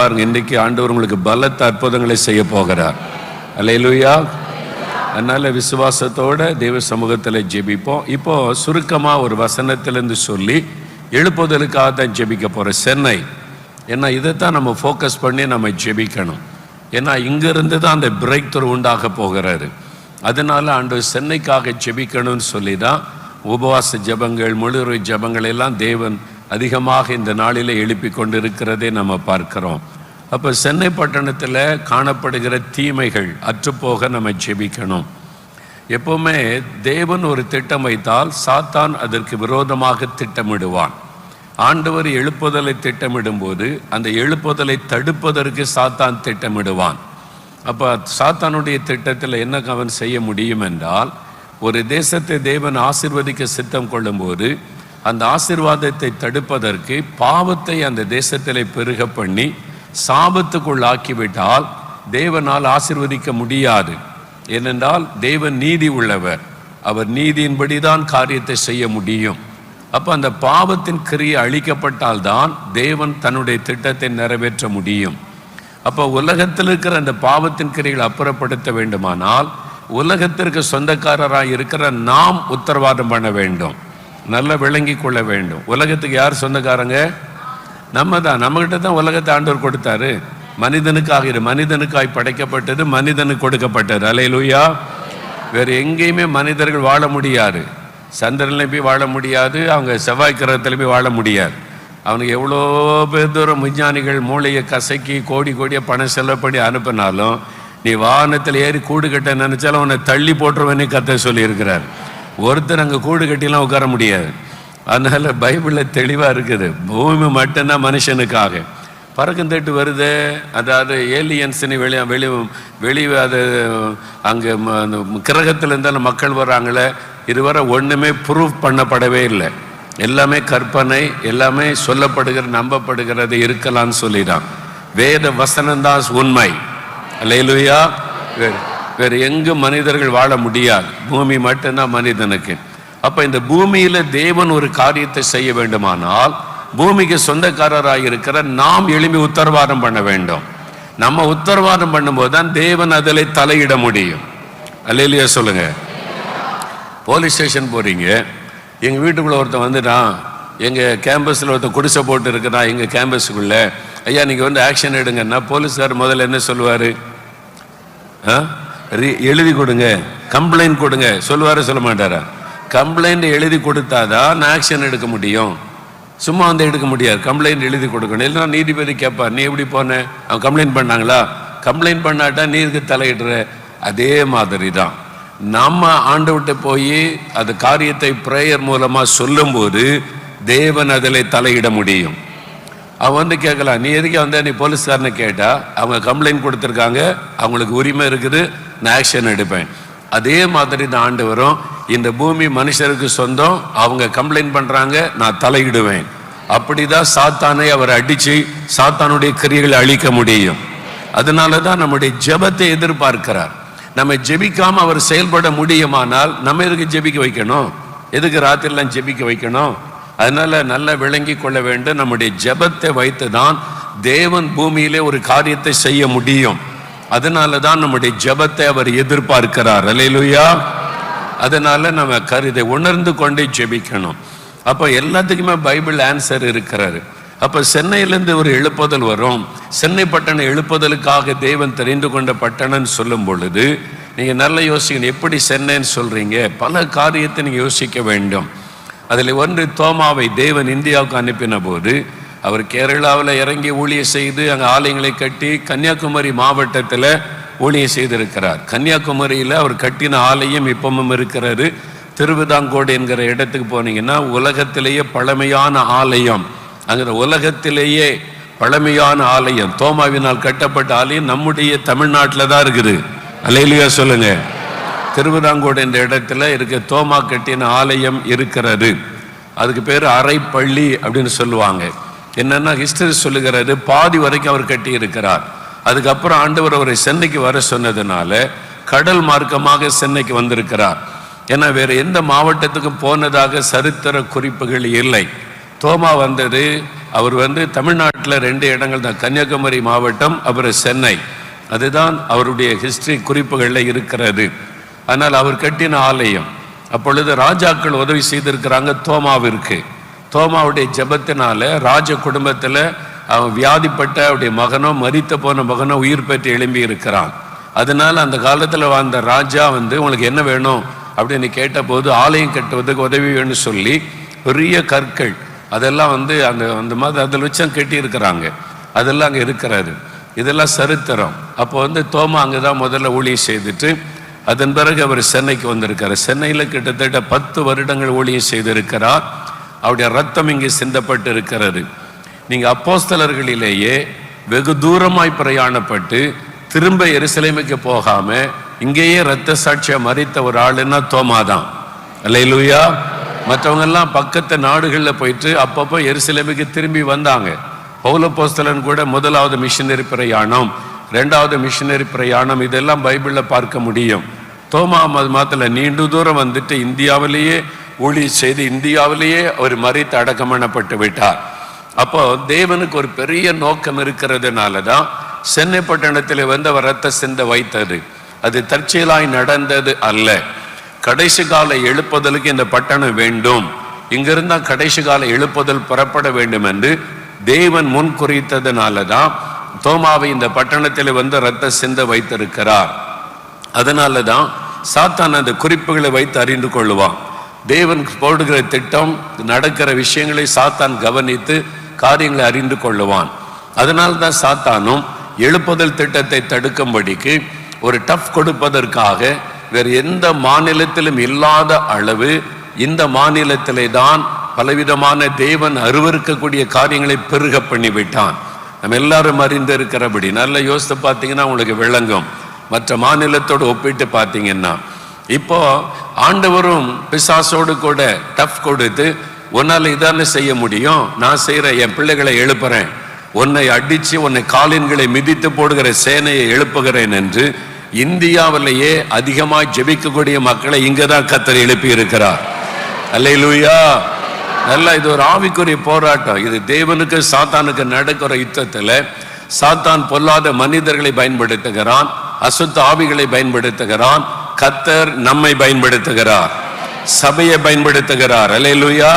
பாருங்க, இன்னைக்கு ஆண்டவர் உங்களுக்கு பலத்த அற்புதங்களை செய்ய போகிறார். அல்லேலூயா. அதனால விசுவாசத்தோட தெய்வ சமூகத்தில் ஜெபிப்போம். இப்போ சுருக்கமா ஒரு வசனத்திலிருந்து சொல்லி எழுப்புதலுக்காக தான் ஜெபிக்க போறோம். சென்னை, ஏன்னா இதைத்தான் நம்ம ஃபோக்கஸ் பண்ணி நம்ம ஜெபிக்கணும். ஏன்னா இங்கிருந்து தான் அந்த பிரேக் த்ரூ உண்டாக போகிறாரு. அதனால ஆண்டவர் சென்னைக்காக ஜெபிக்கணும்னு சொல்லி தான் உபவாச ஜெபங்கள், முழுரை ஜெபங்கள் எல்லாம் தேவன் அதிகமாக இந்த நாளில் எழுப்பி கொண்டு இருக்கிறதே நம்ம பார்க்கிறோம். அப்போ சென்னை பட்டணத்தில் காணப்படுகிற தீமைகள் அற்றுப்போக நம்ம ஜெபிக்கணும். எப்பவுமே தேவன் ஒரு திட்டம் வைத்தால் சாத்தான் அதற்கு விரோதமாக திட்டமிடுவான். ஆண்டவர் எழுப்புதலை திட்டமிடும்போது அந்த எழுப்புதலை தடுப்பதற்கு சாத்தான் திட்டமிடுவான். அப்போ சாத்தானுடைய திட்டத்தில் என்ன அவன் செய்ய முடியும் என்றால், ஒரு தேசத்தை தேவன் ஆசீர்வதிக்க சித்தம் கொள்ளும்போது அந்த ஆசீர்வாதத்தை தடுப்பதற்கு பாவத்தை அந்த தேசத்திலே பெருக பண்ணி சாபத்துக்குள் ஆக்கிவிட்டால் தேவனால் ஆசீர்வதிக்க முடியாது. ஏனென்றால் தேவன் நீதி உள்ளவர், அவர் நீதியின்படிதான் காரியத்தை செய்ய முடியும். அப்போ அந்த பாவத்தின் கிரியை அழிக்கப்பட்டால்தான் தேவன் தன்னுடைய திட்டத்தை நிறைவேற்ற முடியும். அப்போ உலகத்தில் இருக்கிற அந்த பாவத்தின் கிரிகளை அப்புறப்படுத்த வேண்டுமானால் உலகத்திற்கு சொந்தக்காரராக இருக்கிற நாம் உத்தரவாதம் பண்ண வேண்டும், நல்லா விளங்கி கொள்ள வேண்டும். உலகத்துக்கு யார் சொந்தக்காரங்க? நம்ம தான். நம்மகிட்ட தான் உலகத்தை ஆண்டவர் கொடுத்தாரு. மனிதனுக்காக, மனிதனுக்காய் படைக்கப்பட்டது, மனிதனுக்கு கொடுக்கப்பட்டது. அல்லேலூயா. வேறு எங்கேயுமே மனிதர்கள் வாழ முடியாது. சந்திரன்லையும் போய் வாழ முடியாது, அவங்க செவ்வாய் கிரகத்தில் போய் வாழ முடியாது. அவனுக்கு எவ்வளோ பேர் தூரம் விஞ்ஞானிகள் மூளையை கசக்கி கோடி கோடியாக பணம் செலவுப்படி அனுப்பினாலும் நீ வாகனத்தில் ஏறி கூடு கட்ட நினைச்சாலும் அவனை தள்ளி போட்டுருவனே கத்த சொல்லியிருக்கிறார். ஒருத்தர் அங்கே கூடு கட்டிலாம் உட்கார முடியாது. அதனால பைபிளில் தெளிவாக இருக்குது, பூமி மட்டும்தான் மனுஷனுக்காக. பறக்கும் தட்டு வருது, அதாவது ஏலியன்ஸ்னு வெளி அது அங்கே கிரகத்தில் இருந்தாலும் மக்கள் வர்றாங்களே, இதுவரை ஒன்றுமே ப்ரூஃப் பண்ணப்படவே இல்லை. எல்லாமே கற்பனை, எல்லாமே சொல்லப்படுகிற நம்பப்படுகிறது இருக்கலாம்னு சொல்லிதான். வேத வசனம்தான் உண்மை. அல்லேலூயா. வேறு எங்கு மனிதர்கள் வாழ முடியாது, பூமி மட்டும்தான் மனிதனுக்கு. அப்ப இந்த பூமியில தேவன் ஒரு காரியத்தை செய்ய வேண்டுமானால் பூமிக்கு சொந்தக்காரராக இருக்கிற நாம் எழுப்பி உத்தரவாதம் பண்ண வேண்டும். நம்ம உத்தரவாதம் பண்ணும்போது தான் தேவன் அதில் தலையிட முடியும். அல்லேலூயா சொல்லுங்க. போலீஸ் ஸ்டேஷன் போறீங்க, எங்கள் வீட்டுக்குள்ளே ஒருத்தன் வந்துட்டான், எங்கள் கேம்பஸில் ஒருத்தன் குடிசை போட்டு இருக்கிறான் எங்கள் கேம்பஸுக்குள்ளே, ஐயா நீங்கள் வந்து ஆக்ஷன் எடுங்கன்னா போலீஸ்கார் முதல்ல என்ன சொல்லுவார்? எழுதி கொடுங்க, கம்ப்ளைண்ட் கொடுங்க சொல்லுவார், சொல்ல மாட்டாரா? கம்ப்ளைண்ட் எழுதி கொடுத்தாதான் நான் ஆக்ஷன் எடுக்க முடியும், சும்மா வந்து எடுக்க முடியாது. கம்ப்ளைண்ட் எழுதி கொடுக்கணும். இல்லைன்னா நீதிபதி கேட்பார், நீ எப்படி போன, அவன் கம்ப்ளைண்ட் பண்ணாங்களா? கம்ப்ளைண்ட் பண்ணாட்டா நீ இதுக்கு தலையிடுற. அதே மாதிரி தான் நம்ம ஆண்டவர்கிட்ட போய் அது காரியத்தை பிரேயர் மூலமா சொல்லும்போது தேவன் அதில் தலையிட முடியும். அவன் வந்து கேட்கலாம், நீ எதுக்கு வந்த, நீ போலீஸ்காரனை கேட்டா அவங்க கம்ப்ளைண்ட் கொடுத்துருக்காங்க, அவங்களுக்கு உரிமை இருக்குது, நான் ஆக்ஷன் எடுப்பேன். அதே மாதிரி தான் ஆண்டவரும், இந்த பூமி மனுஷருக்கு சொந்தம், அவங்க கம்ப்ளைண்ட் பண்றாங்க, நான் தலையிடுவேன். அப்படிதான் சாத்தானை அவர் அடிச்சு சாத்தானுடைய கிரியைகளை அழிக்க முடியும். அதனாலதான் நம்முடைய ஜெபத்தை எதிர்பார்க்கிறார். நம்ம ஜெபிக்காம அவர் செயல்பட முடியுமானால் நம்ம எதுக்கு ஜெபிக்க வைக்கணும்? எதுக்கு ராத்திரிலாம் ஜெபிக்க வைக்கணும்? அதனால நல்லா விளங்கி கொள்ள வேண்டும், நம்முடைய ஜெபத்தை வைத்து தான் தேவன் பூமியிலே ஒரு காரியத்தை செய்ய முடியும். அதனால தான் நம்முடைய ஜெபத்தை அவர் எதிர்பார்க்கிறார். அல்லேலூயா. அதனால நம்ம கருதை உணர்ந்து கொண்டே ஜெபிக்கணும். அப்போ எல்லாத்துக்குமே பைபிள் ஆன்சர் இருக்கிறாரு. அப்போ சென்னையிலேருந்து ஒரு எழுப்புதல் வரும். சென்னை பட்டணம் எழுப்புதலுக்காக தேவன் தெரிந்து கொண்ட பட்டணம்னு சொல்லும் பொழுது நீங்கள் நல்லா யோசிக்கணும், எப்படி சென்னைன்னு சொல்கிறீங்க? பல காரியத்தை நீங்கள் யோசிக்க வேண்டும். அதில் ஒன்று, தோமாவை தேவன் இந்தியாவுக்கு அனுப்பின போது அவர் கேரளாவில் இறங்கி ஊழியம் செய்து அங்கே ஆலயங்களை கட்டி கன்னியாகுமரி மாவட்டத்தில் ஊழியம் செய்திருக்கிறார். கன்னியாகுமரியில் அவர் கட்டின ஆலயம் இப்பவும் இருக்கிறது. திருவிதாங்கோடு என்கிற இடத்துக்கு போனீங்கன்னா உலகத்திலேயே பழமையான ஆலயம், அங்கே உலகத்திலேயே பழமையான ஆலயம், தோமாவினால் கட்டப்பட்ட ஆலயம் நம்முடைய தமிழ்நாட்டில் தான் இருக்குது. அல்லேலூயா சொல்லுங்க. திருவிதாங்கோடு என்ற இடத்துல இருக்க தோமா கட்டின ஆலயம் இருக்கிறது. அதுக்கு பேர் அரைப்பள்ளி அப்படின்னு சொல்லுவாங்க. என்னன்னா ஹிஸ்டரி சொல்லுகிறது, பாதி வரைக்கும் அவர் கட்டி இருக்கிறார். அதுக்கப்புறம் ஆண்டவர் அவரை சென்னைக்கு வர சொன்னதுனால கடல் மார்க்கமாக சென்னைக்கு வந்திருக்கிறார். ஏன்னா வேற எந்த மாவட்டத்துக்கும் போனதாக சரித்திர குறிப்புகள் இல்லை. தோமா வந்தது, அவர் தமிழ்நாட்டில் 2 இடங்கள் தான், கன்னியாகுமரி மாவட்டம், அப்புறம் சென்னை. அதுதான் அவருடைய ஹிஸ்டரி குறிப்புகளில் இருக்கிறது. ஆனால் அவர் கட்டின ஆலயம். அப்பொழுது ராஜாக்கள் உதவி செய்திருக்கிறாங்க தோமாவிற்கு. தோமாவுடைய ஜெபத்தினால ராஜ குடும்பத்தில் அவன் வியாதிப்பட்ட அவருடைய மகனோ, மரித்த போன மகனோ உயிர் பெற்று எழும்பி இருக்கிறான். அதனால அந்த காலத்தில் வாழ்ந்த ராஜா உங்களுக்கு என்ன வேணும் அப்படின்னு கேட்டபோது ஆலயம் கட்டுவதுக்கு உதவி வேணும்னு சொல்லி பெரிய கற்கள் அதெல்லாம் அந்த அந்த மாதிரி அதில் வச்சு கட்டி இருக்கிறாங்க. அதெல்லாம் அங்கே இருக்கிறாரு. இதெல்லாம் சரித்திரம். அப்போ தோமா அங்கே தான் முதல்ல ஊழியம் செய்துட்டு அதன் பிறகு அவர் சென்னைக்கு வந்திருக்காரு. சென்னையில் கிட்டத்தட்ட 10 வருடங்கள் ஊழியம் செய்திருக்கிறார். அவருடைய ரத்தம் இங்கே சிந்தப்பட்டு இருக்கிறது. நீங்கள் அப்போஸ்தலர்களிலேயே வெகு தூரமாய் பிரயாணப்பட்டு திரும்ப எருசலேமுக்கு போகாம இங்கேயே இரத்த சாட்சியா மரித்த ஒரு ஆளுன்னா தோமா தான். அல்லேலூயா. மற்றவங்க எல்லாம் பக்கத்து நாடுகளில் போயிட்டு அப்பப்போ எருசலேமுக்கு திரும்பி வந்தாங்க. பவுலப்போஸ்தலன் கூட முதலாவது மிஷனரி பிரயாணம், 2வது மிஷனரி பிரயாணம், இதெல்லாம் பைபிளில் பார்க்க முடியும். தோமா மாத்திர நீண்ட தூரம் இந்தியாவிலேயே ஊழியம் செய்து இந்தியாவிலேயே அவர் மரித்து அடக்கம் பண்ணப்பட்டு விட்டார். அப்போ தேவனுக்கு ஒரு பெரிய நோக்கம் இருக்கிறதுனால தான் சென்னை பட்டணத்தில் அவர் ரத்த சிந்த வைத்தது. அது தற்செயலாய் நடந்தது அல்ல. கடைசி கால எழுப்புதலுக்கு இந்த பட்டணம் வேண்டும், இங்கிருந்தா கடைசி கால எழுப்புதல் புறப்பட வேண்டும் என்று தேவன் முன் குறித்ததுனால தான் தோமாவை இந்த பட்டணத்தில் ரத்த சிந்த வைத்திருக்கிறார். அதனால தான் சாத்தான் அந்த குறிப்புகளை வைத்து அறிந்து கொள்ளுவான். தேவன் போடுகிற திட்டம், நடக்கிற விஷயங்களை சாத்தான் கவனித்து காரியங்களை அறிந்து கொள்ளுவான். அதனால தான் சாத்தானும் எழுப்புதல் திட்டத்தை தடுக்கும்படிக்கு ஒரு டஃப் கொடுப்பதற்காக வேறு எந்த மாநிலத்திலும் இல்லாத அளவு இந்த மாநிலத்திலே தான் பலவிதமான தேவன் அருவருக்கக்கூடிய காரியங்களை பெருக பண்ணிவிட்டான். நம்ம எல்லாரும் அறிந்து இருக்கிறபடி நல்லா யோசித்து பார்த்தீங்கன்னா உங்களுக்கு விளங்கும். மற்ற மாநிலத்தோடு ஒப்பிட்டு பார்த்தீங்கன்னா இப்போ ஆண்டவரும் பிசாசோடு கூட டஃப் கொடுத்து உன்னால் இதானே செய்ய முடியும், நான் செய்கிற என் பிள்ளைகளை எழுப்புறேன், உன்னை அடித்து உன்னை காலின்களை மிதித்து போடுகிற சேனையை எழுப்புகிறேன் என்று இந்தியாவிலேயே அதிகமாக ஜெபிக்கக்கூடிய மக்களை இங்கே தான் கர்த்தர் எழுப்பி இருக்கிறார். அல்லேலூயா. நல்லா இது ஒரு ஆவிக்குரிய போராட்டம். இது தேவனுக்கு சாத்தானுக்கு நடக்கிற யுத்தத்தில் சாத்தான் பொல்லாத மனிதர்களை பயன்படுத்துகிறான், அசுத்த ஆவிகளை பயன்படுத்துகிறான். கர்த்தர் நம்மை பயன்படுத்துகிறார், சபையை பயன்படுத்துகிறார். அல்லேலூயா.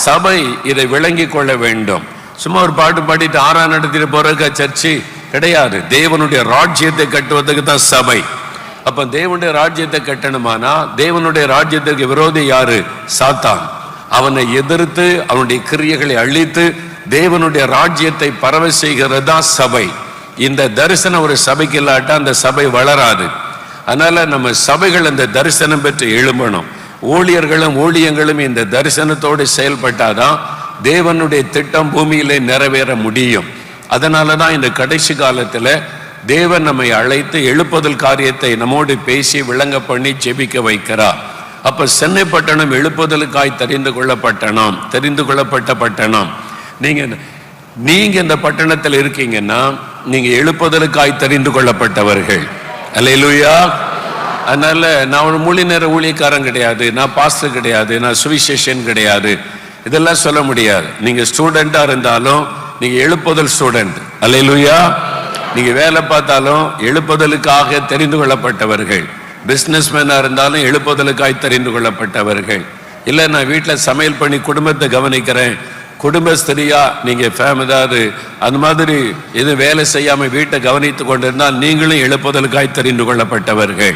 சபை இதை விளங்கி கொள்ள வேண்டும். சும்மா ஒரு பாட்டு பாடிட்டு 6 நடத்திட்டு போறதுக்கு சர்ச்சு கிடையாது. தேவனுடைய ராஜ்யத்தை கட்டுவதற்கு தான் சபை. அப்ப தேவனுடைய ராஜ்யத்தை கட்டணுமானா தேவனுடைய ராஜ்யத்திற்கு விரோதி யாரு? சாத்தான். அவனை எதிர்த்து அவனுடைய கிரியைகளை அழித்து தேவனுடைய ராஜ்யத்தை பரவ செய்கிறது தான் சபை. இந்த தரிசனம் ஒரு சபைக்கு இல்லாட்டா அந்த சபை வளராது. அதனால நம்ம சபைகள் அந்த தரிசனம் பெற்று எழும்பணும். ஊழியர்களும் ஊழியங்களும் இந்த தரிசனத்தோடு செயல்பட்டாதான் தேவனுடைய திட்டம் பூமியிலே நிறைவேற முடியும். அதனால தான் இந்த கடைசி காலத்தில் தேவன் நம்மை அழைத்து எழுப்புதல் காரியத்தை நம்மோடு பேசி விளங்க பண்ணி ஜெபிக்க வைக்கிறார். அப்ப சென்னை பட்டணம் எழுப்புதலுக்காய் தெரிந்து கொள்ளப்பட்ட பட்டணம். நீங்க இந்த பட்டணத்தில் இருக்கீங்கன்னா நீங்க எழுப்புதலுக்காய் தெரிந்து கொள்ளப்பட்டவர்கள். அல்லேலூயா. அதனால நான் ஒரு மொழி நேர ஊழியக்காரன் கிடையாது, நான் பாஸ்டர் கிடையாது, நான் சுவிசேஷன் கிடையாது, இதெல்லாம் சொல்ல முடியாது. நீங்க ஸ்டூடெண்டா இருந்தாலும் நீங்க எழுப்புதல் ஸ்டூடெண்ட். அல்லேலூயா. நீங்க வேலை பார்த்தாலும் எழுப்புதலுக்காக தெரிந்து கொள்ளப்பட்டவர்கள். பிஸ்னஸ்மேனா இருந்தாலும் எழுப்புதலுக்காய் தெரிந்து கொள்ளப்பட்டவர்கள். இல்லை நான் வீட்டில் சமையல் பண்ணி குடும்பத்தை கவனிக்கிறேன், குடும்பஸ்திரியா நீங்க ஏதாவது அந்த மாதிரி எதுவும் வேலை செய்யாம வீட்டை கவனித்து கொண்டிருந்தால் நீங்களும் எழுப்புதலுக்காய் தெரிந்து கொள்ளப்பட்டவர்கள்.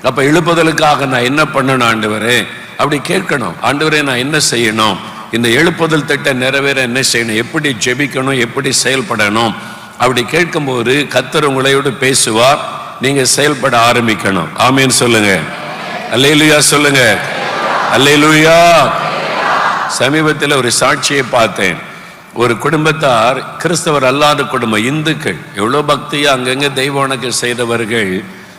அப்ப எழுப்புதலுக்காக நான் என்ன பண்ணணும் ஆண்டவரே அப்படி கேட்கணும். ஆண்டவரே நான் என்ன செய்யணும், இந்த எழுப்புதல் திட்டம் நிறைவேற என்ன செய்யணும், எப்படி ஜெபிக்கணும், எப்படி செயல்படணும் அப்படி கேட்கும்போது கர்த்தர் உங்களோடு பேசுவார். நீங்க செயல்பட ஆரம்பிக்கணும். ஆமீன் சொல்லுங்க. அல்லேலூயா சொல்லுங்க. அல்லேலூயா. சமீபத்தில் ஒரு சாட்சியை பார்த்தேன். ஒரு குடும்பத்தார், கிறிஸ்தவர் அல்லாத குடும்பம், இந்துக்கள், எவ்வளோ பக்தியா அங்கங்க தெய்வ வணக்கம் செய்தவர்கள்.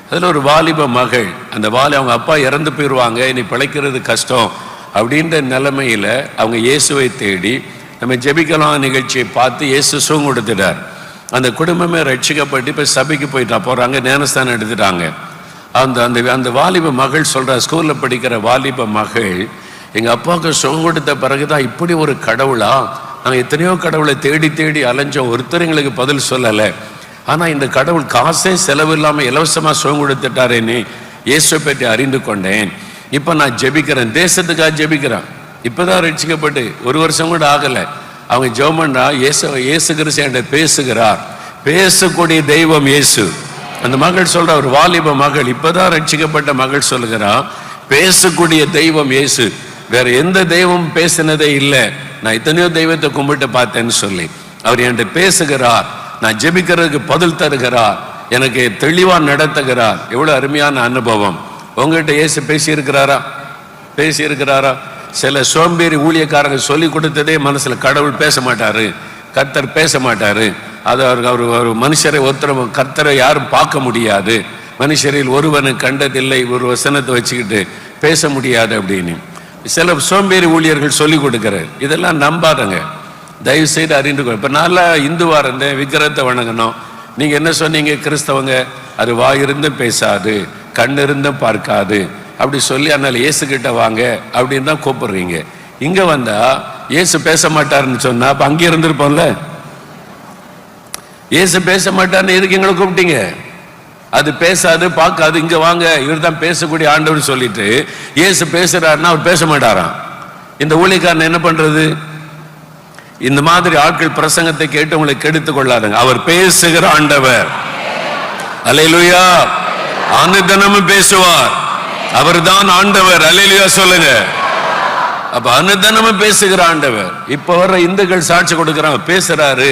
அதில் ஒரு வாலிப மகள், அந்த அவங்க அப்பா இறந்து போயிடுவாங்க, இனி பிழைக்கிறது கஷ்டம் அப்படின்ற நிலைமையில் அவங்க இயேசுவை தேடி நம்ம ஜெபிக்கலாம் நிகழ்ச்சியை பார்த்து இயேசு சுகம் கொடுத்துட்டார். அந்த குடும்பமே ரட்சிக்கப்பட்டு இப்போ சபைக்கு போகிறாங்க, ஞானஸ்தானம் எடுத்துட்டாங்க. அந்த அந்த அந்த வாலிப மகள் சொல்கிற, ஸ்கூலில் படிக்கிற வாலிப மகள், எங்க அப்பாவுக்கு சுகம் கொடுத்த பிறகுதான் இப்படி ஒரு கடவுளா, நாங்கள் எத்தனையோ கடவுளை தேடி தேடி அலைஞ்சோம், ஒருத்தர் எங்களுக்கு பதில் சொல்லலை. ஆனா இந்த கடவுள் காசே செலவு இல்லாம இலவசமா சுகம் கொடுத்துட்டாரேன்னு இயேசுவை பற்றி அறிந்து கொண்டேன். இப்ப நான் ஜெபிக்கிறேன், தேசத்துக்காக ஜெபிக்கிறேன். இப்பதான் ரட்சிக்கப்பட்டு 1 வருஷம் கூட ஆகல. அவங்க ஜெபம் பண்ணா, இயேசு கிறிஸ்து என்கிட்ட பேசுகிறார், பேசக்கூடிய தெய்வம் இயேசு. அந்த மகள் சொல்ற, ஒரு வாலிப மகள், இப்பதான் ரட்சிக்கப்பட்ட மகள் சொல்லுகிறான், பேசக்கூடிய தெய்வம் இயேசு, வேற எந்த தெய்வம் பேசினதே இல்லை, நான் எத்தனையோ தெய்வத்தை கும்பிட்டு பார்த்தேன்னு சொல்லி அவர் என்கிட்ட பேசுகிறார், நான் ஜெபிக்கிறதுக்கு பதில் தருகிறார், எனக்கு தெளிவா நடத்துகிறார். எவ்வளவு அருமையான அனுபவம். உங்ககிட்ட இயேசு பேசி இருக்கிறாரா? சில சோம்பேறி ஊழியக்காரங்க சொல்லி கொடுத்ததே மனசுல கடவுள் பேச மாட்டாரு, கர்த்தர் பேச மாட்டாரு, அது அவர் மனுஷரை கர்த்தரை யாரும் பார்க்க முடியாது, மனுஷரில் ஒருவனை கண்டதில்லை, ஒரு வசனத்தை வச்சுக்கிட்டு பேச முடியாது அப்படின்னு சில சோம்பேறி ஊழியர்கள் சொல்லி கொடுக்கிறார். இதெல்லாம் நம்பாதங்க, தயவு செய்து அறிந்து கொள்ள. இப்ப நல்லா இந்துவா இருந்தேன், விக்கிரத்தை வணங்கணும், நீங்க என்ன சொன்னீங்க, கிறிஸ்தவங்க அது வாயிருந்தும் பேசாது, கண் இருந்தும் பார்க்காது அப்படி சொல்லி, அதனால இயேசு கிட்ட வாங்க அப்படின்னு தான் கூப்பிடுறீங்க. இங்க வந்தா இயேசு பேச மாட்டாருன்னு சொன்னா அப்ப அங்கே இருந்திருப்போம்ல. இயேசு பேச மாட்டாருன்னு எதுக்கு எங்களை கூப்பிட்டீங்க? அது பேசாது பார்க்காது, இங்க வாங்க, இவர் தான் பேசக்கூடிய ஆண்டவர் சொல்லிட்டு இயேசு பேசுறாருன்னா அவர் பேச மாட்டாராம். இந்த ஊழியக்காரன் என்ன பண்றது? இந்த மாதிரி ஆட்கள் பிரசங்கத்தை கேட்டு உங்களை கெடுத்துக் கொள்ளாதுங்க. அவர் பேசுகிற ஆண்டவர், அல்லேலூயா, அனுதினமும் பேசுவார், அவர் தான் ஆண்டவர், அல்லேலூயா சொல்லுங்க. அப்ப அனுதினமும் பேசுகிற ஆண்டவர். இப்ப வர்ற இந்துக்கள் சாட்சி கொடுக்கிறாங்க, பேசுறாரு,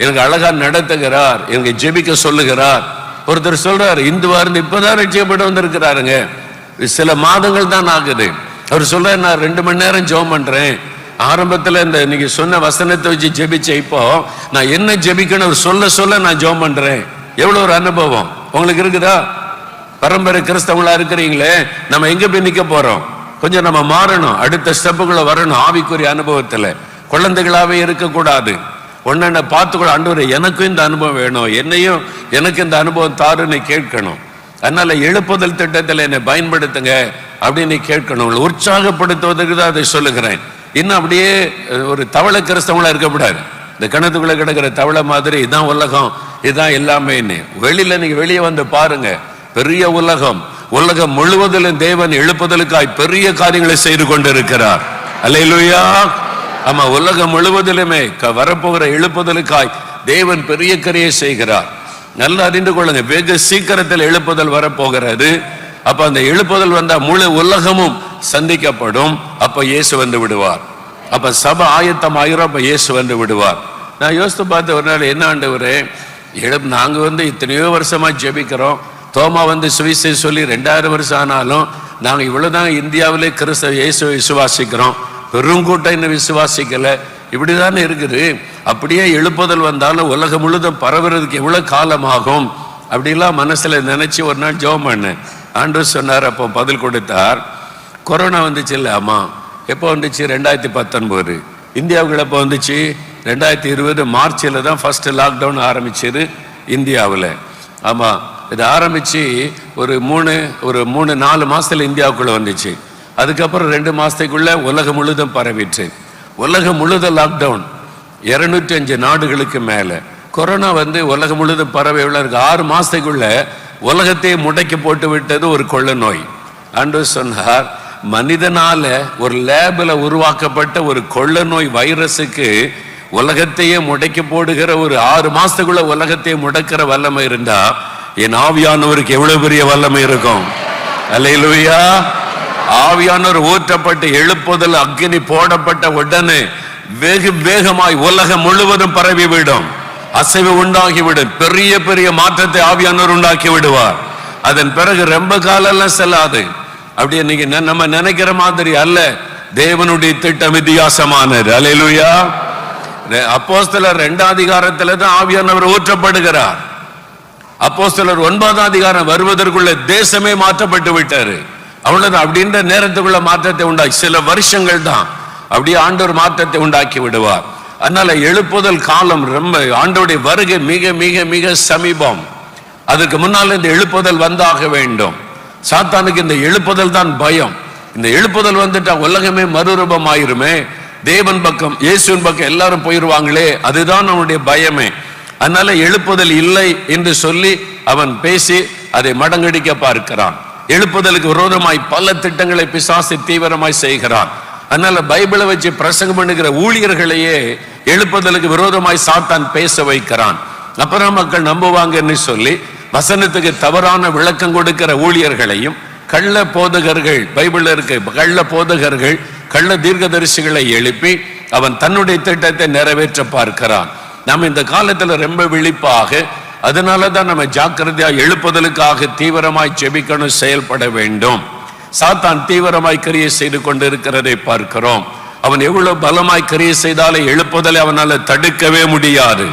எனக்கு அழகா நடத்துகிறார், எனக்கு ஜெபிக்க சொல்லுகிறார். ஒருத்தர் சொல்றாரு, இந்துவா இருந்து இப்பதான் ரட்சிக்கப்பட்டு வந்திருக்கிறாருங்க, சில மாதங்கள் தான் ஆகுது. அவர் சொல்றாரு, நான் 2 மணி நேரம் ஜெபம் பண்றேன், ஆரம்பத்துல இந்த நீங்க சொன்ன வசனத்தை வச்சு ஜெபிச்ச, இப்போ நான் என்ன ஜெபிக்கணும் அவர் சொல்ல சொல்ல நான் ஜெபம் பண்றேன். எவ்வளவு ஒரு அனுபவம் உங்களுக்கு இருக்குதா? பரம்பரை கிறிஸ்தவங்களா இருக்கிறீங்களே, நம்ம எங்க போய் நிக்க போறோம்? கொஞ்சம் நம்ம மாறணும், அடுத்த ஸ்டெப்புக்குள்ள வரணும். ஆவிக்குரிய அனுபவத்துல குழந்தைகளாவே இருக்கக்கூடாது. ஒன்னு பார்த்துக்கூட, ஆண்டவரே எனக்கும் இந்த அனுபவம் வேணும், எனக்கு இந்த அனுபவம் தாருன்னு கேட்கணும். அதனால எழுப்புதல் திட்டத்தில் என்னை பயன்படுத்துங்க அப்படின்னு கேட்கணும். உற்சாகப்படுத்துவதற்கு தான் அதை சொல்லுகிறேன். இன்னும் அப்படியே ஒரு தவளை கிறிஸ்தவங்களா இருக்கக்கூடாது. இந்த கிணத்துக்குள்ள கிடக்கிற தவளை மாதிரி இதான் உலகம், இதுதான் எல்லாமே. வெளியில நீங்க வெளியே வந்து பாருங்க, பெரிய உலகம் முழுவதிலும் தேவன் எழுப்புதலுக்காய் பெரிய காரியங்களை செய்து கொண்டிருக்கிறார். அல்லேலூயா. ஆமா, உலகம் முழுவதிலுமே வரப்போகிற எழுப்புதலுக்காய் தேவன் பெரிய காரியை செய்கிறார். நல்லா அறிந்து கொள்ளுங்க, வெகு சீக்கிரத்தில் எழுப்புதல் வரப்போகிறது. அப்ப அந்த எழுப்புதல் வந்தா முழு உலகமும் சந்திக்கப்படும். அப்ப இயேசு வந்து விடுவார். அப்ப சபை ஆயத்தம் ஆகிறோம், அப்ப இயேசு வந்து விடுவார். நான் யோசித்து பார்த்த ஒரு நாள், என்ன ஆண்டவரே, நாங்க இத்தனையோ வருஷமா ஜெபிக்கிறோம், தோமா சுவிசேஷம் சொல்லி 2000 வருஷம் ஆனாலும் நாங்க இவ்வளவுதான் இந்தியாவிலே கிறிஸ்தவ இயேசுவை விசுவாசிக்கிறோம், பெருங்கூட்டம் இன்னும் விசுவாசிக்கல, இப்படிதானே இருக்குது. அப்படியே எழுப்புதல் வந்தாலும் உலகம் முழுதும் பரவுறதுக்கு எவ்வளவு காலம் ஆகும் அப்படிலாம் மனசுல நினைச்சு ஒரு நாள் ஜெபம் பண்ணேன். ஆண்டவர் சொன்னார், அப்போ பதில் கொடுத்தார், கொரோனா வந்துச்சு இல்ல? ஆமா. எப்போ வந்துச்சு? 2019. இந்தியாவுக்கு எப்போ வந்துச்சு? 2020 மார்ச்சில் தான் ஃபர்ஸ்ட் லாக்டவுன் ஆரம்பிச்சது இந்தியாவில். ஆமா, இது ஆரம்பிச்சு ஒரு 3-4 மாசத்துல இந்தியாவுக்குள்ள வந்துச்சு. அதுக்கப்புறம் 2 மாசத்துக்குள்ள உலகம் முழுதும் பரவிச்சு. உலகம் முழுதும் லாக்டவுன், 205 நாடுகளுக்கு மேல கொரோனா உலகம் முழுதும் பரவ எவ்வளவு இருக்கு? 6 மாசத்துக்குள்ள உலகத்தையே முடக்கி போட்டு விட்டது ஒரு கொள்ள நோய். ஆண்டவர் சொன்னார், மனிதனால ஒரு லேபில் உருவாக்கப்பட்ட ஒரு கொள்ள நோய் வைரஸுக்கு உலகத்தையே முடக்கி போடுகிற ஒரு 6 மாசத்துக்குள்ள உலகத்தையே முடக்கிற வல்லமை இருந்தா என் ஆவியானவருக்கு எவ்வளவு பெரிய வல்லமை இருக்கும். அல்லேலூயா. ஆவியானவர் ஊற்றப்பட்டு எழுப்புதல் அக்னி போடப்பட்ட உடனே வெகு வேகமாய் உலகம் முழுவதும் பரவிவிடும், அசைவு உண்டாகிவிடும், பெரிய பெரிய மாற்றத்தை ஆவியானவர் உண்டாக்கி விடுவார். அதன் பிறகு ரொம்ப காலம் செல்லாது. அப்படியே நீங்க நம்ம நினைக்கிற மாதிரி அல்ல, தேவனுடைய திட்டம் வித்தியாசமானது. அல்லேலூயா. அப்போஸ்தலர் 2ஆம் அதிகாரத்துல தான் ஆவியானவர் ஊற்றப்படுகிறார். அப்போஸ்தலர் 9ஆம் அதிகாரம் வருவதற்குள்ள தேசமே மாற்றப்பட்டு விட்டாரு. அவ்வளவுதான். அப்படின்ற நேரத்துக்குள்ள மாற்றத்தை உண்டாக்கி சில வருஷங்கள் தான் அப்படியே ஆண்டவர் மாற்றத்தை உண்டாக்கி விடுவார். அதனால எழுப்புதல் காலம் ரொம்ப, ஆண்டவருடைய வருகை மிக மிக மிக சமீபம். அதுக்கு முன்னால் இந்த எழுப்புதல் வந்தாக வேண்டும். சாத்தானுக்கு இந்த எழுப்புதல் தான் பயம். இந்த எழுப்புதல் வந்துட்டா உலகமே மறுரூபமாயிருமே, தேவன் பக்கம் இயேசுவின் பக்கம் எல்லாரும் போயிருவாங்களே, அதுதான் அவனுடைய பயமே. அதனால எழுப்புதல் இல்லை என்று சொல்லி அவன் பேசி அதை மடங்கடிக்க பார்க்கிறான். எழுப்புதலுக்கு விரோதமாய் பல திட்டங்களை பிசாசு தீவிரமாய் செய்கிறான். அதனால பைபிளை வச்சு பிரசங்கம் பண்ணுகிற ஊழியர்களையே எழுப்புதலுக்கு விரோதமாய் சாத்தான் பேச வைக்கிறான். அப்புறம் மக்கள் நம்புவாங்கன்னு சொல்லி வசனத்துக்கு தவறான விளக்கம் கொடுக்கிற ஊழியர்களையும் கள்ள போதகர்கள், பைபிள் இருக்கு கள்ள போதகர்கள், கள்ள தீர்க்கதரிசிகளை எழுப்பி அவன் தன்னுடைய திட்டத்தை நிறைவேற்ற பார்க்கிறான். நாம் இந்த காலத்துல ரொம்ப விழிப்பாக, அதனாலதான் நம்ம ஜாக்கிரதையா எழுப்புதலுக்காக தீவிரமாய் ஜெபிக்கணும், செயல்பட வேண்டும். சாத்தான் தீவிரமாய் கிரியை செய்து கொண்டிருக்கிறதை பார்க்கிறோம். அவன் எவ்வளவு பலமாய் கிரியை செய்தாலே எழுப்புதலை அவனால தடுக்கவே முடியாது.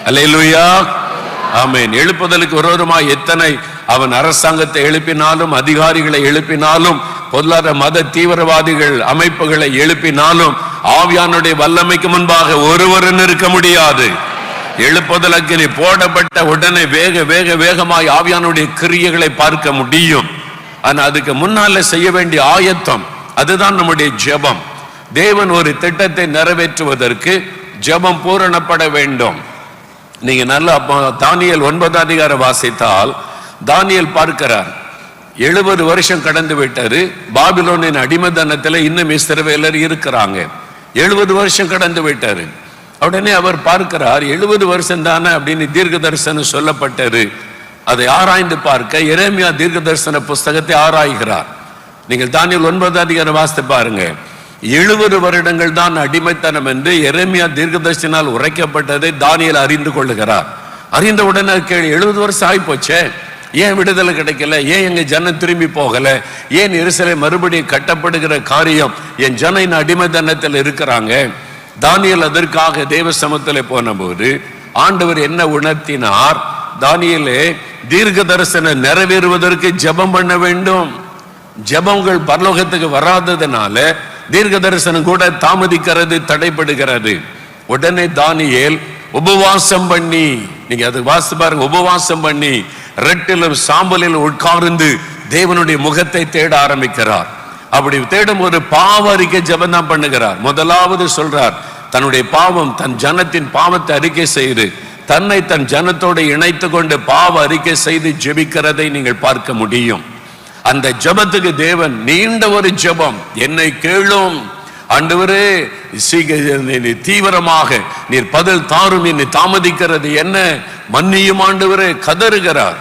அல்லேலூயா, ஆமென். எழுப்புதலுக்கு விரோதமாய் எத்தனை அவன் அரசாங்கத்தை எழுப்பினாலும், அதிகாரிகளை எழுப்பினாலும், பொருளாதார மத தீவிரவாதிகள் அமைப்புகளை எழுப்பினாலும், ஆவியானுடைய வல்லமைக்கு முன்பாக ஒருவரும் இருக்க முடியாது. எழுப்புதலுக்கு நீ போடப்பட்ட உடனே வேக வேக வேகமாய் ஆவியானுடைய கிரியைகளை பார்க்க முடியும். ஆனா அதுக்கு முன்னால செய்ய வேண்டிய ஆயத்தம், அதுதான் நம்முடைய ஜெபம். தேவன் ஒரு திட்டத்தை நிறைவேற்றுவதற்கு ஜெபம் பூரணப்பட வேண்டும். நீங்க நல்லா தானியேல் 9 அதிகாரம் வாசித்தால், தானியேல் பார்க்கிறார் 70 வருஷம் கடந்து விட்டாரு. பாபிலோனின் அடிமைத்தனத்துல இன்னும் இஸ்ரவேலர் இருக்கிறாங்க. 70 வருஷம் கடந்து விட்டாரு. உடனே அவர் பார்க்கிறார், 70 வருஷம் தானே அப்படின்னு தீர்க்க தரிசனம் சொல்லப்பட்டது. அதை ஆராய்ந்து பார்க்க எரேமியா தீர்க்க தரிசன புஸ்தகத்தை ஆராய்கிறார். நீங்கள் தானியேல் 9 அதிகாரம் வாசித்து பாருங்க. 70 வருடங்கள் தான் அடிமைத்தனம் என்று எரேமியா தீர்க்கதரிசியினால் உரைக்கப்பட்டதை தானியேல் அறிந்து கொள்ளுகிறார். அறிந்த உடனே கேள்வி, 70 வருஷம் ஆகிப்போச்சே, ஏன் விடுதலை கிடைக்கல, ஏன் எங்க ஜனம் திரும்பி போகல, ஏன் எருசலேம் மறுபடியும் கட்டப்படுகிற காரியம், என் ஜனம் அடிமைத்தனத்தில் இருக்கிறாங்க. தானியேல் அதற்காக தேவ சமூகத்தில் போன போது ஆண்டவர் என்ன உணர்த்தினார், தானியேலே தீர்க்க தரிசனம் நிறைவேறுவதற்கு ஜெபம் பண்ண வேண்டும். ஜெபங்கள் பரலோகத்துக்கு வராததுனால தீர்க்க தரிசனம் கூட தாமதிக்கிறது, தடைப்படுகிறது. உடனே தானியேல் உபவாசம் பண்ணி, நீங்க அது வாசித்து பாருங்க, உபவாசம் பண்ணி ரெட்டிலும் சாம்பலிலும் உட்கார்ந்து தேவனுடைய முகத்தை தேட ஆரம்பிக்கிறார். அப்படி தேடும் ஒரு பாவ அறிக்கை ஜெபம் தான் பண்ணுகிறார். முதலாவது சொல்றார், தன்னுடைய பாவம், தன் ஜனத்தின் பாவத்தை அறிக்கை செய்து தன்னை தன் ஜனத்தோடு இணைத்து கொண்டு பாவ அறிக்கை செய்து ஜெபிக்கிறதை நீங்கள் பார்க்க முடியும். அந்த ஜெபத்துக்கு தேவன் நீண்ட ஒரு ஜெபம், என்னை கேளும் ஆண்டவரே, தீவிரமாக நீர் பதில் தாரும், என்னை தாமதிக்கிறது என்ன, மன்னியும் ஆண்டவரே கதறுகிறார்.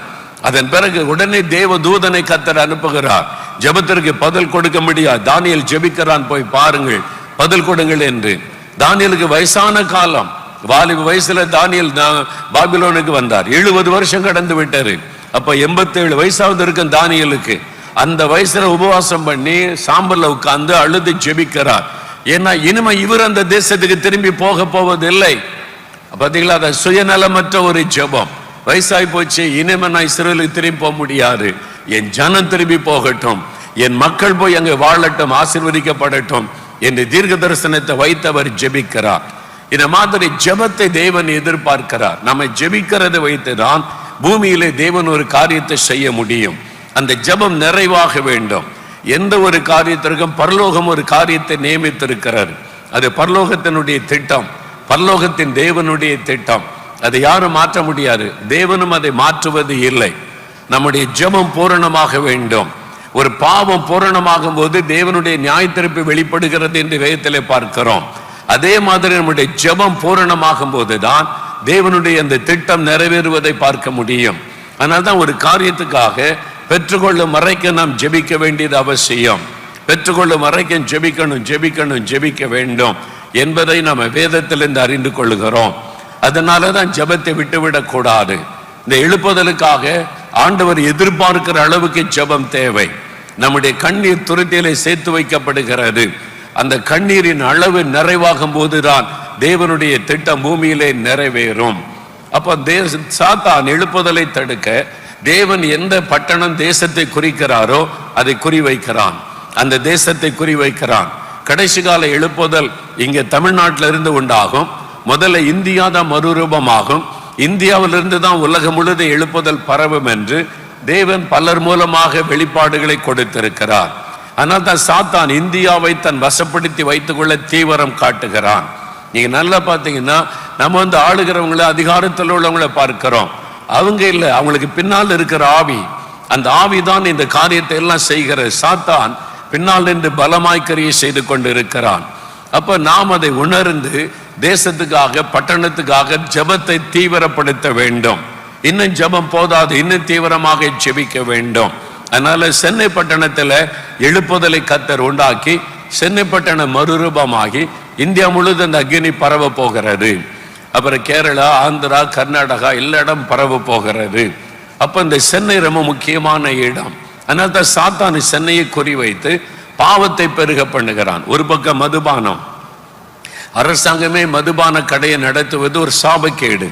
அதன் பிறகு உடனே தேவ தூதனை கர்த்தர் அனுப்புகிறார். ஜெபத்திற்கு பதில் கொடுக்க முடியாது. தானியேல் ஜெபிக்கிறான், போய் பாருங்கள் பதில் கொடுங்கள் என்று. தானியேலுக்கு வயசான காலம், வாலிப வயசுல தானியேல் பாபிலோனுக்கு வந்தார். 70 வருஷம் கடந்து விட்டாரு. அப்ப 87 வயசாவது இருக்கும் தானியேலுக்கு. அந்த வயசுல உபவாசம் பண்ணி சாம்பல்ல உட்கார்ந்து அழுது ஜெபிக்கிறார். ஏன்னா இனிமே இவர் அந்த தேசத்துக்கு திரும்பி போக போவதில்லை. பாத்தீங்களா, அது சுயநலமற்ற ஒரு ஜெபம். வயசாகி போச்சு, இனிமே நான் இஸ்ரவேலுக்கு திரும்பி போக முடியாது, என் ஜனம் திரும்பி போகட்டும், என் மக்கள் போய் அங்கே வாழட்டும், ஆசீர்வதிக்கப்படட்டும் என்று தீர்க்க தரிசனத்தை வைத்தவர் ஜெபிக்கிறார். இந்த மாதிரி ஜெபத்தை தேவன் எதிர்பார்க்கிறார். நம்ம ஜெபிக்கிறதை வைத்துதான் பூமியிலே தேவன் ஒரு காரியத்தை செய்ய முடியும். அந்த ஜெபம் நிறைவாக வேண்டும். எந்த ஒரு காரியத்திற்கும் பரலோகம் ஒரு காரியத்தை நியமித்திருக்கிறார். அது பரலோகத்தினுடைய திட்டம், பரலோகத்தின் தேவனுடைய திட்டம். அதை யாரும் மாற்ற முடியாது, தேவனும் அதை மாற்றுவது இல்லை. நம்முடைய ஜெபம் பூரணமாக வேண்டும். ஒரு பாவம் பூரணமாகும் போது தேவனுடைய நியாயத்தீர்ப்பு வெளிப்படுகிறது என்று வேதத்திலே பார்க்கிறோம். அதே மாதிரி நம்முடைய ஜெபம் பூரணமாகும் போதுதான் தேவனுடைய அந்த திட்டம் நிறைவேறுவதை பார்க்க முடியும். அதனால்தான் ஒரு காரியத்துக்காக பெற்றுக்கொள்ளும் வரைக்கும் நாம் ஜெபிக்க வேண்டியது அவசியம். பெற்றுக்கொள்ளும் வரைக்கும் ஜெபிக்கணும், ஜெபிக்கணும், ஜெபிக்க வேண்டும் என்பதை நம்ம வேதத்திலிருந்து அறிந்து கொள்ளுகிறோம். அதனாலதான் ஜெபத்தை விட்டுவிடக் கூடாது. இந்த எழுப்புதலுக்காக ஆண்டவர் எதிர்பார்க்கிற அளவுக்கு ஜெபம் தேவை. நம்முடைய கண்ணீர் துருத்தியிலே சேர்த்து வைக்கப்படுகிறது. அந்த கண்ணீரின் அளவு நிறைவாகும் போதுதான் தேவனுடைய திட்டம் பூமியிலே நிறைவேறும். அப்ப சாத்தான் எழுப்புதலை தடுக்க தேவன் எந்த பட்டணம் தேசத்தை குறிக்கிறாரோ அதை குறிவைக்கிறான், அந்த தேசத்தை குறிவைக்கிறான். கடைசி கால எழுப்புதல் இங்கே தமிழ்நாட்டில இருந்து உண்டாகும். முதல்ல இந்தியா தான் மறுரூபமாகும். இந்தியாவிலிருந்து தான் உலகம் முழுவதும் எழுப்புதல் பரவும் என்று தேவன் பலர் மூலமாக வெளிப்பாடுகளை கொடுத்திருக்கிறார். ஆனால் தான் சாத்தான் இந்தியாவை தன் வசப்படுத்தி வைத்துக் கொள்ள தீவிரம் காட்டுகிறான். நீங்க நல்லா பார்த்தீங்கன்னா நம்ம ஆளுகிறவங்களை, அதிகாரத்தில் உள்ளவங்களை பார்க்கிறோம். அவங்க இல்லை, அவங்களுக்கு பின்னால் இருக்கிற ஆவி, அந்த ஆவிதான் இந்த காரியத்தை எல்லாம் செய்கிறது. சாத்தான் பின்னால் நின்று பலமாய் கிரியை செய்து கொண்டு இருக்கிறான். அப்ப நாம் அதை உணர்ந்து தேசத்துக்காக, பட்டணத்துக்காக ஜெபத்தை தீவிரப்படுத்த வேண்டும். இன்னும் ஜெபம் போதாது, இன்னும் தீவிரமாக ஜெபிக்க வேண்டும். அதனால சென்னை பட்டணத்தில் எழுப்புதலை கர்த்தர் உண்டாக்கி சென்னை பட்டணம் மறுரூபமாகி இந்தியா முழுவதும் அந்த அக்னி பரவ போகிறது. அப்புறம் கேரளா, ஆந்திரா, கர்நாடகா எல்லா இடம் பரவ போகிறது. அப்ப இந்த சென்னை ரொம்ப முக்கியமான இடம். அதனால தான் சாத்தான் சென்னையை குறிவைத்து பாவத்தை பெருக பண்ணுகிறான். ஒரு பக்கம் மதுபானம், அரசாங்கமே மதுபான கடையை நடத்துவது ஒரு சாபக்கேடு.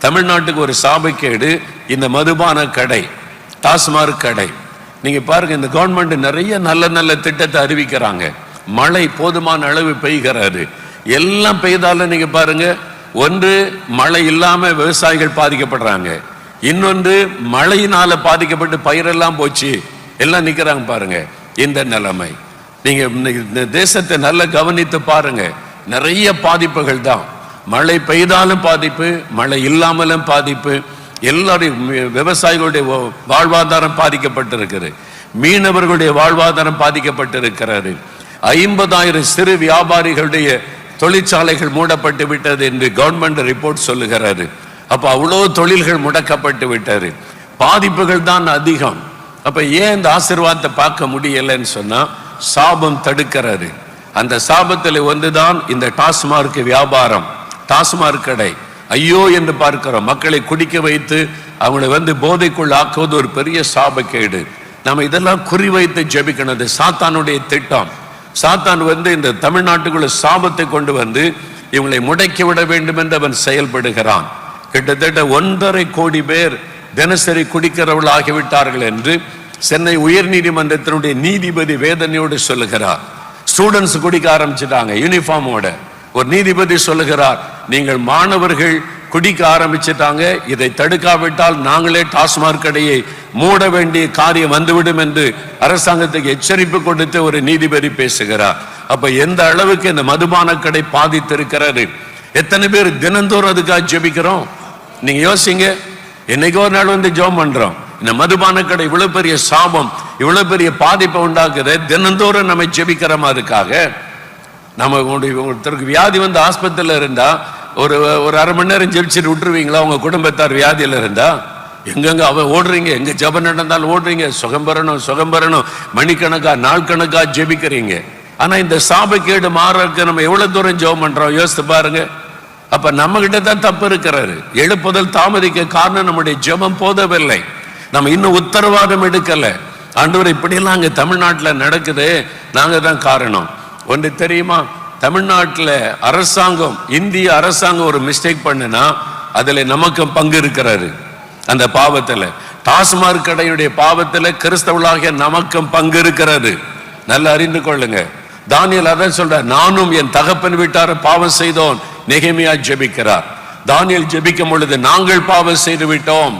தமிழ்நாட்டுக்கு ஒரு சாபக்கேடு இந்த மதுபான கடை, டாஸ்மாக் கடை. நீங்க பாருங்க, இந்த கவர்மெண்ட் நிறைய நல்ல நல்ல திட்டத்தை அறிவிக்கிறாங்க. மழை போதுமான அளவு பெய்கிறது. எல்லாம் பெய்தாலும் நீங்க பாருங்க, ஒன்று மழை இல்லாம விவசாயிகள் பாதிக்கப்படுறாங்க, இன்னொன்று மழையினால பாதிக்கப்பட்டு பயிரெல்லாம் போச்சு, எல்லாம் நிக்கிறாங்க. பாருங்க இந்த நிலைமை. நீங்க இந்த தேசத்தை நல்லா கவனித்து பாருங்க, நிறைய பாதிப்புகள் தான். மழை பெய்தாலும் பாதிப்பு, மழை இல்லாமலும் பாதிப்பு. எல்லாரும் விவசாயிகளுடைய வாழ்வாதாரம் பாதிக்கப்பட்டிருக்கிறது, மீனவர்களுடைய வாழ்வாதாரம் பாதிக்கப்பட்டிருக்கிறது. 50,000 சிறு வியாபாரிகளுடைய தொழிற்சாலைகள் மூடப்பட்டு விட்டது என்று கவர்மெண்ட் ரிப்போர்ட் சொல்லுகிறது. அப்ப அவ்வளோ தொழில்கள் முடக்கப்பட்டு விட்டது. பாதிப்புகள் தான் அதிகம். அப்ப ஏன் இந்த ஆசீர்வாதத்தை பார்க்க முடியலன்னு சொன்னா சாபம் தடுக்கிறது. அந்த சாபத்தில் ஒன்றுதான் இந்த டாஸ்மார்க் வியாபாரம், டாஸ்மார்க் கடை. ஐயோ என்று பார்க்கிறோம். மக்களை குடிக்க வைத்து அவங்களை போதைக்குள் ஆக்குவது ஒரு பெரிய சாபக்கேடு. நம்ம இதெல்லாம் குறிவைத்து ஜெபிக்கணும். இது சாத்தானுடைய திட்டம். சாத்தான் இந்த தமிழ்நாட்டுக்குள்ள சாபத்தை கொண்டு இவங்களை முடக்கி விட வேண்டும் என்று அவன் செயல்படுகிறான். கிட்டத்தட்ட 1.5 கோடி பேர் தினசரி குடிக்கிறவர்கள் ஆகிவிட்டார்கள் என்று சென்னை உயர் நீதிமன்றத்தினுடைய நீதிபதி வேதனையோடு சொல்லுகிறார். ஸ்டூடெண்ட்ஸ் குடிக்க ஆரம்பிச்சுட்டாங்க யூனிஃபார்மோட. ஒரு நீதிபதி சொல்லுகிறார், நீங்கள் மாணவர்கள் குடிக்க ஆரம்பிச்சுட்டாங்க, இதை தடுக்காவிட்டால் நாங்களே டாஸ்மாக் கடையை மூட வேண்டிய காரியம் வந்துவிடும் என்று அரசாங்கத்துக்கு எச்சரிப்பு கொடுத்து ஒரு நீதிபதி பேசுகிறார். அப்ப எந்த அளவுக்கு இந்த மதுபான கடை பாதித்திருக்கிறது. எத்தனை பேர் தினந்தோறும் அதுக்காக ஜெபிக்கிறோம்? நீங்க யோசிங்க. என்னைக்கு ஒரு நாள் ஜெபம் பண்றோம். இந்த மதுபான கடை இவ்வளவு பெரிய சாபம், இவ்வளவு பெரிய பாதிப்பை உண்டாக்குது. தினந்தோறும் நம்ம ஜெபிக்கிறோமா அதுக்காக? நம்ம ஒருத்தருக்கு வியாதி ஆஸ்பத்திரியில் இருந்தா ஒரு 1/2 மணி நேரம் ஜெபிச்சுட்டு விட்டுருவீங்களா? உங்க குடும்பத்தார் வியாதியில இருந்தா எங்கெங்க ஓடுறீங்க, எங்க ஜெபம் நடந்தாலும் ஓடுறீங்க, சுகம் பெறணும், மணிக்கணக்கா நாள் கணக்கா ஜெபிக்கிறீங்க. ஆனா இந்த சாபக்கேடு மாறக்கு நம்ம எவ்வளவு தூரம் ஜெபம் பண்றோம் யோசித்து பாருங்க. அப்ப நம்ம கிட்ட தான் தப்பு இருக்கிறாரு. எழுப்புதல் தாமதிக்க காரணம் நம்முடைய ஜெபம் போதவில்லை. நம்ம இன்னும் உத்தரவாதம் எடுக்கல. ஆண்டவரே இப்படியெல்லாம் அங்க தமிழ்நாட்டில் நடக்குது, நாங்க தான் காரணம். ஒன்று தெரியுமா? தமிழ்நாட்டில் அரசாங்கம், இந்திய அரசாங்கம் ஒரு மிஸ்டேக் பண்ணுனா அதுல நமக்கு பங்கு இருக்கிறாரு. அந்த பாவத்தில், டாஸ்மாக் கடையுடைய பாவத்தில் கிறிஸ்தவர்களாகிய நமக்கும் பங்கு இருக்கிறது. நல்லா அறிந்து கொள்ளுங்க. தானியேல் அதான் சொல்றார், நானும் என் தகப்பன் வீட்டார பாவம் செய்தோம். நெகேமியா ஜெபிக்கிறார். தானியேல் ஜெபிக்கும் பொழுது நாங்கள் பாவம் செய்து விட்டோம்.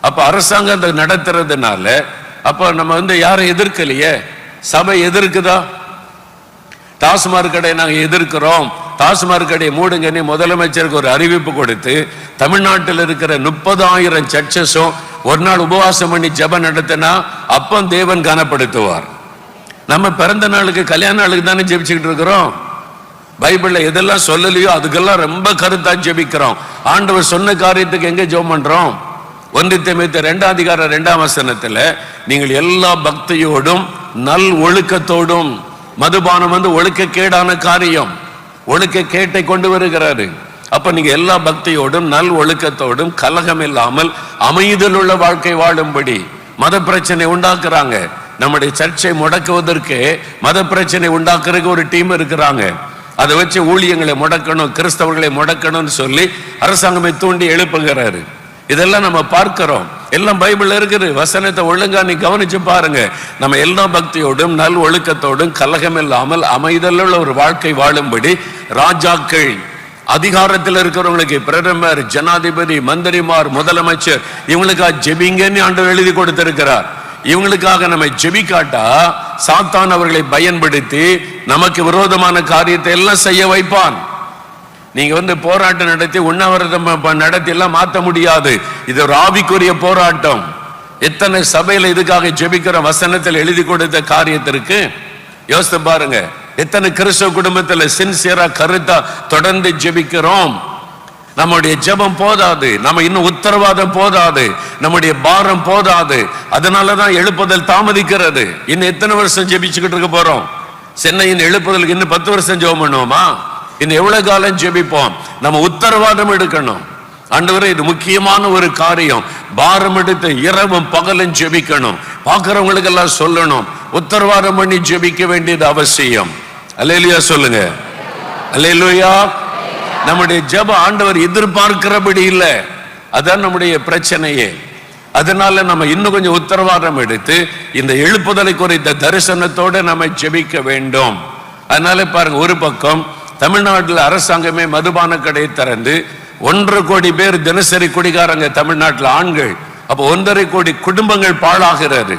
அப்ப அரசாங்கம் அதை நடத்துறதுனால அப்ப நம்ம யாரை எதிர்க்கலையே? சபை எதிர்க்குதா? டாஸ்மாக் கடையை நாங்க எதிர்க்கிறோம், டாஸ்மாக் கடையை மூடுங்கன்னு முதலமைச்சருக்கு ஒரு அறிவிப்பு கொடுத்து தமிழ்நாட்டில் இருக்கிற 30,000 சர்ச்சஸும் ஒரு நாள் உபவாசம் பண்ணி ஜெபம் நடத்தினா அப்ப தேவன் கனப்படுத்துவார். நம்ம பிறந்த நாளுக்கு, கல்யாண நாளுக்கு தானே ஜெபிச்சுக்கிட்டு இருக்கிறோம். பைபிள்ல எதெல்லாம் சொல்லலையோ அதுக்கெல்லாம் ரொம்ப கருத்தா ஜெபிக்கிறோம். ஆண்டவர் சொன்ன காரியத்துக்கு எங்க ஜெபம் பண்றோம்? 1 தீமோத்தேயு 2ஆம் அதிகாரம் 2ஆம் வசனத்துல நீங்கள் எல்லா பக்தியோடும் நல் ஒழுக்கத்தோடும், மதுபானம் ஒழுக்கக்கேடான காரியம், ஒழுக்கக்கேட்டை கொண்டு வருகிறாரு. அப்ப நீங்க எல்லா பக்தியோடும் நல் ஒழுக்கத்தோடும் கலகம் இல்லாமல் அமைதல் உள்ள வாழ்க்கை வாழும்படி மத பிரச்சனை உண்டாக்குறாங்க. நம்முடைய சர்ச்சை முடக்குவதற்கு மத பிரச்சனை உண்டாக்குறதுக்கு ஒரு டீம் இருக்கிறாங்க. அதை வச்சு ஊழியங்களை முடக்கணும், கிறிஸ்தவர்களை முடக்கணும்னு சொல்லி அரசாங்கமே தூண்டி எழுப்புகிறாரு. இதெல்லாம் நம்ம பார்க்கிறோம். எல்லாம் பைபிள்ல இருக்குது. வசனத்தை ஒழுங்கா நீ கவனிச்சு பாருங்க. நம்ம எல்லா பக்தியோடும் நல் ஒழுக்கத்தோடும் கலகம் இல்லாமல் அமைதல் உள்ள ஒரு வாழ்க்கை வாழும்படி ராஜாக்கள், அதிகாரத்தில் இருக்கிறவங்களுக்கு பிரதமர், ஜனாதிபதி, மந்திரிமார், முதலமைச்சர், இவங்களுக்கா ஜெபிங்கன்னு ஆண்டவர் எழுதி கொடுத்திருக்கிறார். இவங்களுக்காக நம்ம ஜெபிக்காட்டா சாத்தான் அவர்களை பயன்படுத்தி நமக்கு விரோதமான காரியத்தை எல்லாம் செய்ய வைப்பான். நீங்க போராட்டம் நடத்தி உண்ணாவிரதம் நடத்தி எல்லாம் மாற்ற முடியாது. இது ஒரு ஆவிக்குரிய போராட்டம். எத்தனை சபையில இதுக்காக ஜெபிக்கிற வசனத்தில் எழுதி கொடுத்த காரியத்திற்கு யோசித்து பாருங்க. எத்தனை கிறிஸ்தவ குடும்பத்துல சின்சியரா கருத்தா தொடர்ந்து ஜெபிக்கிறோம். நம்முடைய ஜெபம் போதாது, நம்ம இன்னும் உத்தரவாதம் போதாது, நம்முடைய பாரம் போதாது. அதனாலதான் எழுப்புதல் தாமதிக்கிறது. இன்னும் எத்தனை வருஷம் ஜெபிச்சுக்கிட்டு இருக்க போறோம்? சென்னையின் எழுப்புதலுக்கு இன்னும் 10 வருஷம் ஜெபம் பண்ணுவோமா? இன்னும் எவ்வளவு காலம் ஜெபிப்போம்? நம்ம உத்தரவாதம் எடுக்கணும். ஆண்டவரே, இது முக்கியமான ஒரு காரியம். பாரம் எடுத்து இரவும் பகலும் ஜெபிக்கணும். பார்க்கிறவங்களுக்கு எல்லாம் சொல்லணும். உத்தரவாதம் பண்ணி ஜெபிக்க வேண்டியது அவசியம். அல்லேலூயா சொல்லுங்க. அல்லேலூயா. நம்முடைய ஜெபம் ஆண்டவர் எதிர்பார்க்கிறபடி இல்லை. அதான் நம்முடைய பிரச்சனையே. அதனால நம்ம இன்னும் கொஞ்சம் உத்தரவாதம் எடுத்து இந்த எழுப்புதலை குறித்த தரிசனத்தோடு நம்ம ஜெபிக்க வேண்டும். அதனால பாருங்க, ஒரு பக்கம் தமிழ்நாட்டில் அரசாங்கமே மதுபான கடையை திறந்து 1.5 கோடி பேர் தினசரி குடிகாரங்க தமிழ்நாட்டில் ஆண்கள். அப்போ 1.5 கோடி குடும்பங்கள் பாழாகிறது.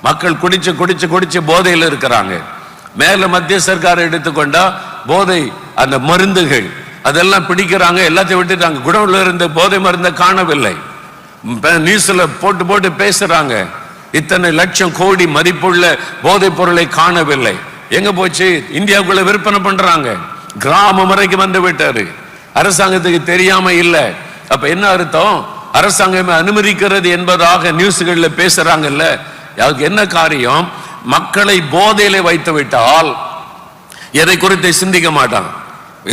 மக்கள் குடிச்சு குடிச்சு குடிச்சு போதையில் இருக்கிறாங்க. மேல மத்திய சர்க்கார் எடுத்துக்கொண்டா போதை அந்த மருந்துகள் அதெல்லாம் பிடிக்கிறாங்க. எல்லாத்தையும் விட்டுட்டாங்க. குடவுல இருந்த போதை மருந்தை காணவில்லை. நியூஸ்ல போட்டு போட்டு பேசுறாங்க. இத்தனை லட்சம் கோடி மதிப்புள்ள போதை பொருளை காணவில்லை. எங்க போச்சு? இந்தியாவுக்குள்ள விற்பனை பண்றாங்க. கிராமம் வரைக்கும் வந்து விட்டாரு. அரசாங்கத்துக்கு தெரியாம இல்ல. அப்ப என்ன அர்த்தம்? அரசாங்கமே அனுமதிக்கிறது என்பதாக நியூஸ்கள்ல பேசுறாங்கல்ல. அதுக்கு என்ன காரியம்? மக்களை போதையில வைத்து விட்டால் எதை குறித்து சிந்திக்க மாட்டான்.